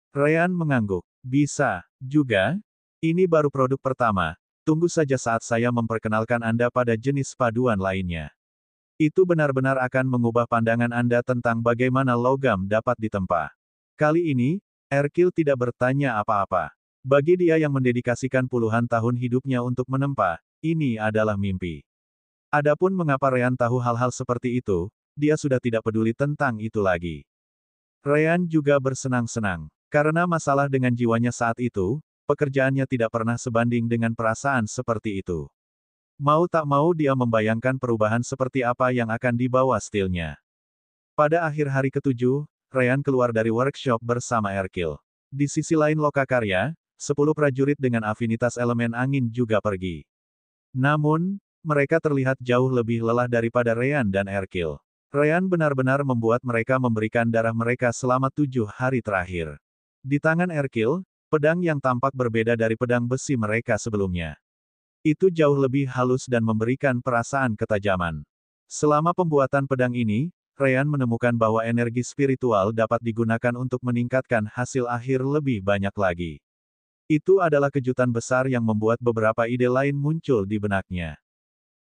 A: Ryan mengangguk. Bisa, juga. Ini baru produk pertama. Tunggu saja saat saya memperkenalkan Anda pada jenis paduan lainnya. Itu benar-benar akan mengubah pandangan Anda tentang bagaimana logam dapat ditempa. Kali ini, Erkil tidak bertanya apa-apa. Bagi dia yang mendedikasikan puluhan tahun hidupnya untuk menempa, ini adalah mimpi. Adapun mengapa Ryan tahu hal-hal seperti itu, dia sudah tidak peduli tentang itu lagi. Ryan juga bersenang-senang. Karena masalah dengan jiwanya saat itu, pekerjaannya tidak pernah sebanding dengan perasaan seperti itu. Mau tak mau dia membayangkan perubahan seperti apa yang akan dibawa Steel-nya. Pada akhir hari ke-7, Ryan keluar dari workshop bersama Erkil. Di sisi lain lokakarya, 10 prajurit dengan afinitas elemen angin juga pergi. Namun, mereka terlihat jauh lebih lelah daripada Ryan dan Erkil. Ryan benar-benar membuat mereka memberikan darah mereka selama 7 hari terakhir. Di tangan Erkil, pedang yang tampak berbeda dari pedang besi mereka sebelumnya. Itu jauh lebih halus dan memberikan perasaan ketajaman. Selama pembuatan pedang ini, Ryan menemukan bahwa energi spiritual dapat digunakan untuk meningkatkan hasil akhir lebih banyak lagi. Itu adalah kejutan besar yang membuat beberapa ide lain muncul di benaknya.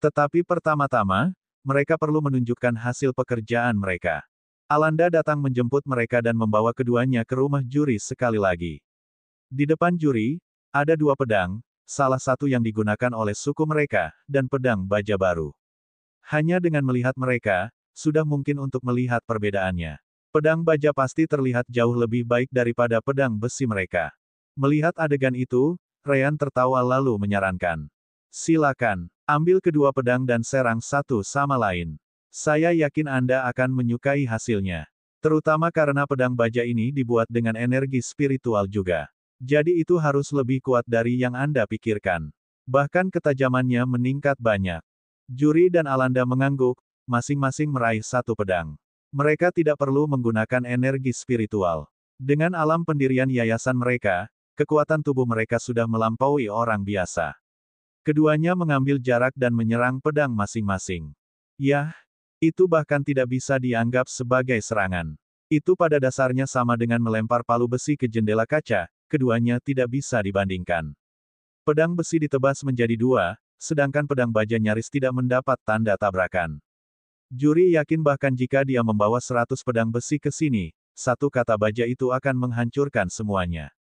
A: Tetapi pertama-tama, mereka perlu menunjukkan hasil pekerjaan mereka. Alanda datang menjemput mereka dan membawa keduanya ke rumah juri sekali lagi. Di depan juri, ada 2 pedang, salah satu yang digunakan oleh suku mereka, dan pedang baja baru. Hanya dengan melihat mereka, sudah mungkin untuk melihat perbedaannya. Pedang baja pasti terlihat jauh lebih baik daripada pedang besi mereka. Melihat adegan itu, Ryan tertawa lalu menyarankan. Silakan, ambil kedua pedang dan serang satu sama lain. Saya yakin Anda akan menyukai hasilnya. Terutama karena pedang baja ini dibuat dengan energi spiritual juga. Jadi itu harus lebih kuat dari yang Anda pikirkan. Bahkan ketajamannya meningkat banyak. Juri dan Alanda mengangguk, masing-masing meraih satu pedang. Mereka tidak perlu menggunakan energi spiritual. Dengan alam pendirian yayasan mereka, kekuatan tubuh mereka sudah melampaui orang biasa. Keduanya mengambil jarak dan menyerang pedang masing-masing. Yah, itu bahkan tidak bisa dianggap sebagai serangan. Itu pada dasarnya sama dengan melempar palu besi ke jendela kaca, keduanya tidak bisa dibandingkan. Pedang besi ditebas menjadi dua, sedangkan pedang baja nyaris tidak mendapat tanda tabrakan. Juri yakin bahkan jika dia membawa 100 pedang besi ke sini, satu kata baja itu akan menghancurkan semuanya.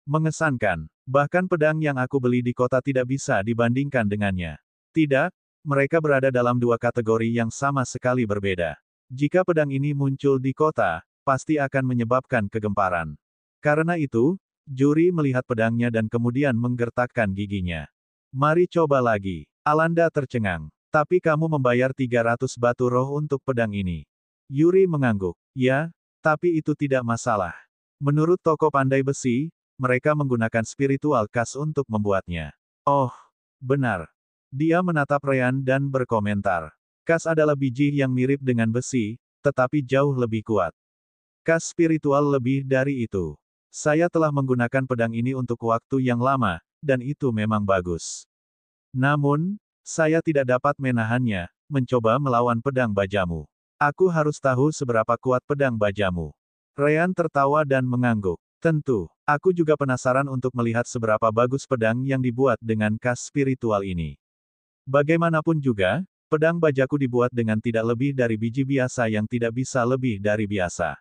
A: Mengesankan, bahkan pedang yang aku beli di kota tidak bisa dibandingkan dengannya. Tidak, mereka berada dalam dua kategori yang sama sekali berbeda. Jika pedang ini muncul di kota, pasti akan menyebabkan kegemparan. Karena itu, juri melihat pedangnya dan kemudian menggertakkan giginya. Mari coba lagi. Alanda tercengang. Tapi kamu membayar 300 batu roh untuk pedang ini. Yuri mengangguk. Ya, tapi itu tidak masalah. Menurut toko pandai besi, mereka menggunakan spiritual kas untuk membuatnya. Oh, benar. Dia menatap Ryan dan berkomentar. Kas adalah biji yang mirip dengan besi, tetapi jauh lebih kuat. Kas spiritual lebih dari itu. Saya telah menggunakan pedang ini untuk waktu yang lama, dan itu memang bagus. Namun, saya tidak dapat menahannya, mencoba melawan pedang bajamu. Aku harus tahu seberapa kuat pedang bajamu. Ryan tertawa dan mengangguk. Tentu, aku juga penasaran untuk melihat seberapa bagus pedang yang dibuat dengan kas spiritual ini. Bagaimanapun juga, pedang bajaku dibuat dengan tidak lebih dari biji biasa yang tidak bisa lebih dari biasa.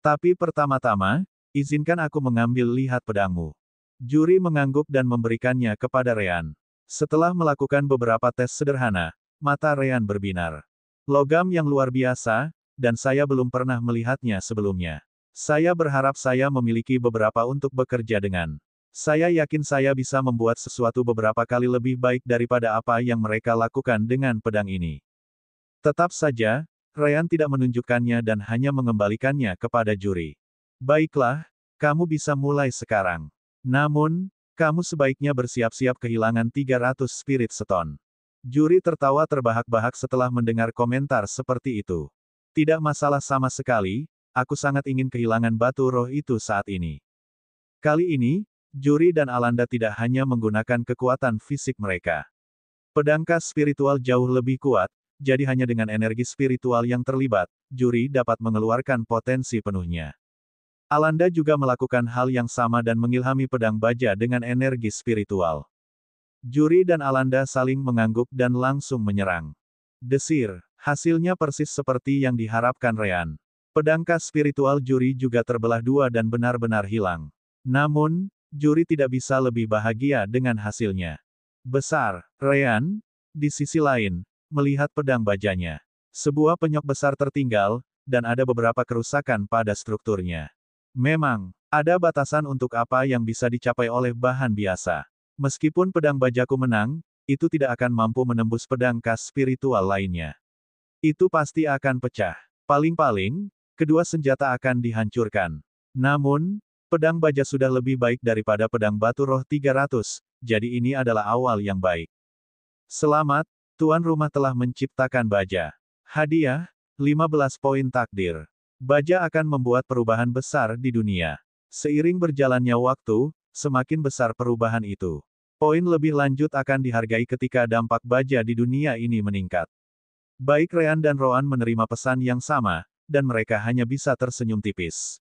A: Tapi pertama-tama, izinkan aku mengambil lihat pedangmu. Juri mengangguk dan memberikannya kepada Ryan. Setelah melakukan beberapa tes sederhana, mata Ryan berbinar. Logam yang luar biasa, dan saya belum pernah melihatnya sebelumnya. Saya berharap saya memiliki beberapa untuk bekerja dengan. Saya yakin saya bisa membuat sesuatu beberapa kali lebih baik daripada apa yang mereka lakukan dengan pedang ini. Tetap saja, Ryan tidak menunjukkannya dan hanya mengembalikannya kepada juri. Baiklah, kamu bisa mulai sekarang. Namun, kamu sebaiknya bersiap-siap kehilangan 300 spirit stone. Juri tertawa terbahak-bahak setelah mendengar komentar seperti itu. Tidak masalah sama sekali, aku sangat ingin kehilangan batu roh itu saat ini. Kali ini, Juri dan Alanda tidak hanya menggunakan kekuatan fisik mereka. Pedang kas spiritual jauh lebih kuat, jadi hanya dengan energi spiritual yang terlibat, Juri dapat mengeluarkan potensi penuhnya. Alanda juga melakukan hal yang sama dan mengilhami pedang baja dengan energi spiritual. Juri dan Alanda saling mengangguk dan langsung menyerang. Desir, hasilnya persis seperti yang diharapkan Ryan. Pedang kas spiritual Juri juga terbelah dua dan benar-benar hilang. Namun, Juri tidak bisa lebih bahagia dengan hasilnya. Besar, Ryan, di sisi lain, melihat pedang bajanya. Sebuah penyok besar tertinggal, dan ada beberapa kerusakan pada strukturnya. Memang, ada batasan untuk apa yang bisa dicapai oleh bahan biasa. Meskipun pedang bajaku menang, itu tidak akan mampu menembus pedang kas spiritual lainnya. Itu pasti akan pecah. Paling-paling, kedua senjata akan dihancurkan. Namun, pedang baja sudah lebih baik daripada pedang batu roh 300, jadi ini adalah awal yang baik. Selamat, tuan rumah telah menciptakan baja. Hadiah, 15 poin takdir. Baja akan membuat perubahan besar di dunia. Seiring berjalannya waktu, semakin besar perubahan itu. Poin lebih lanjut akan dihargai ketika dampak baja di dunia ini meningkat. Baik Ryan dan Roan menerima pesan yang sama, dan mereka hanya bisa tersenyum tipis.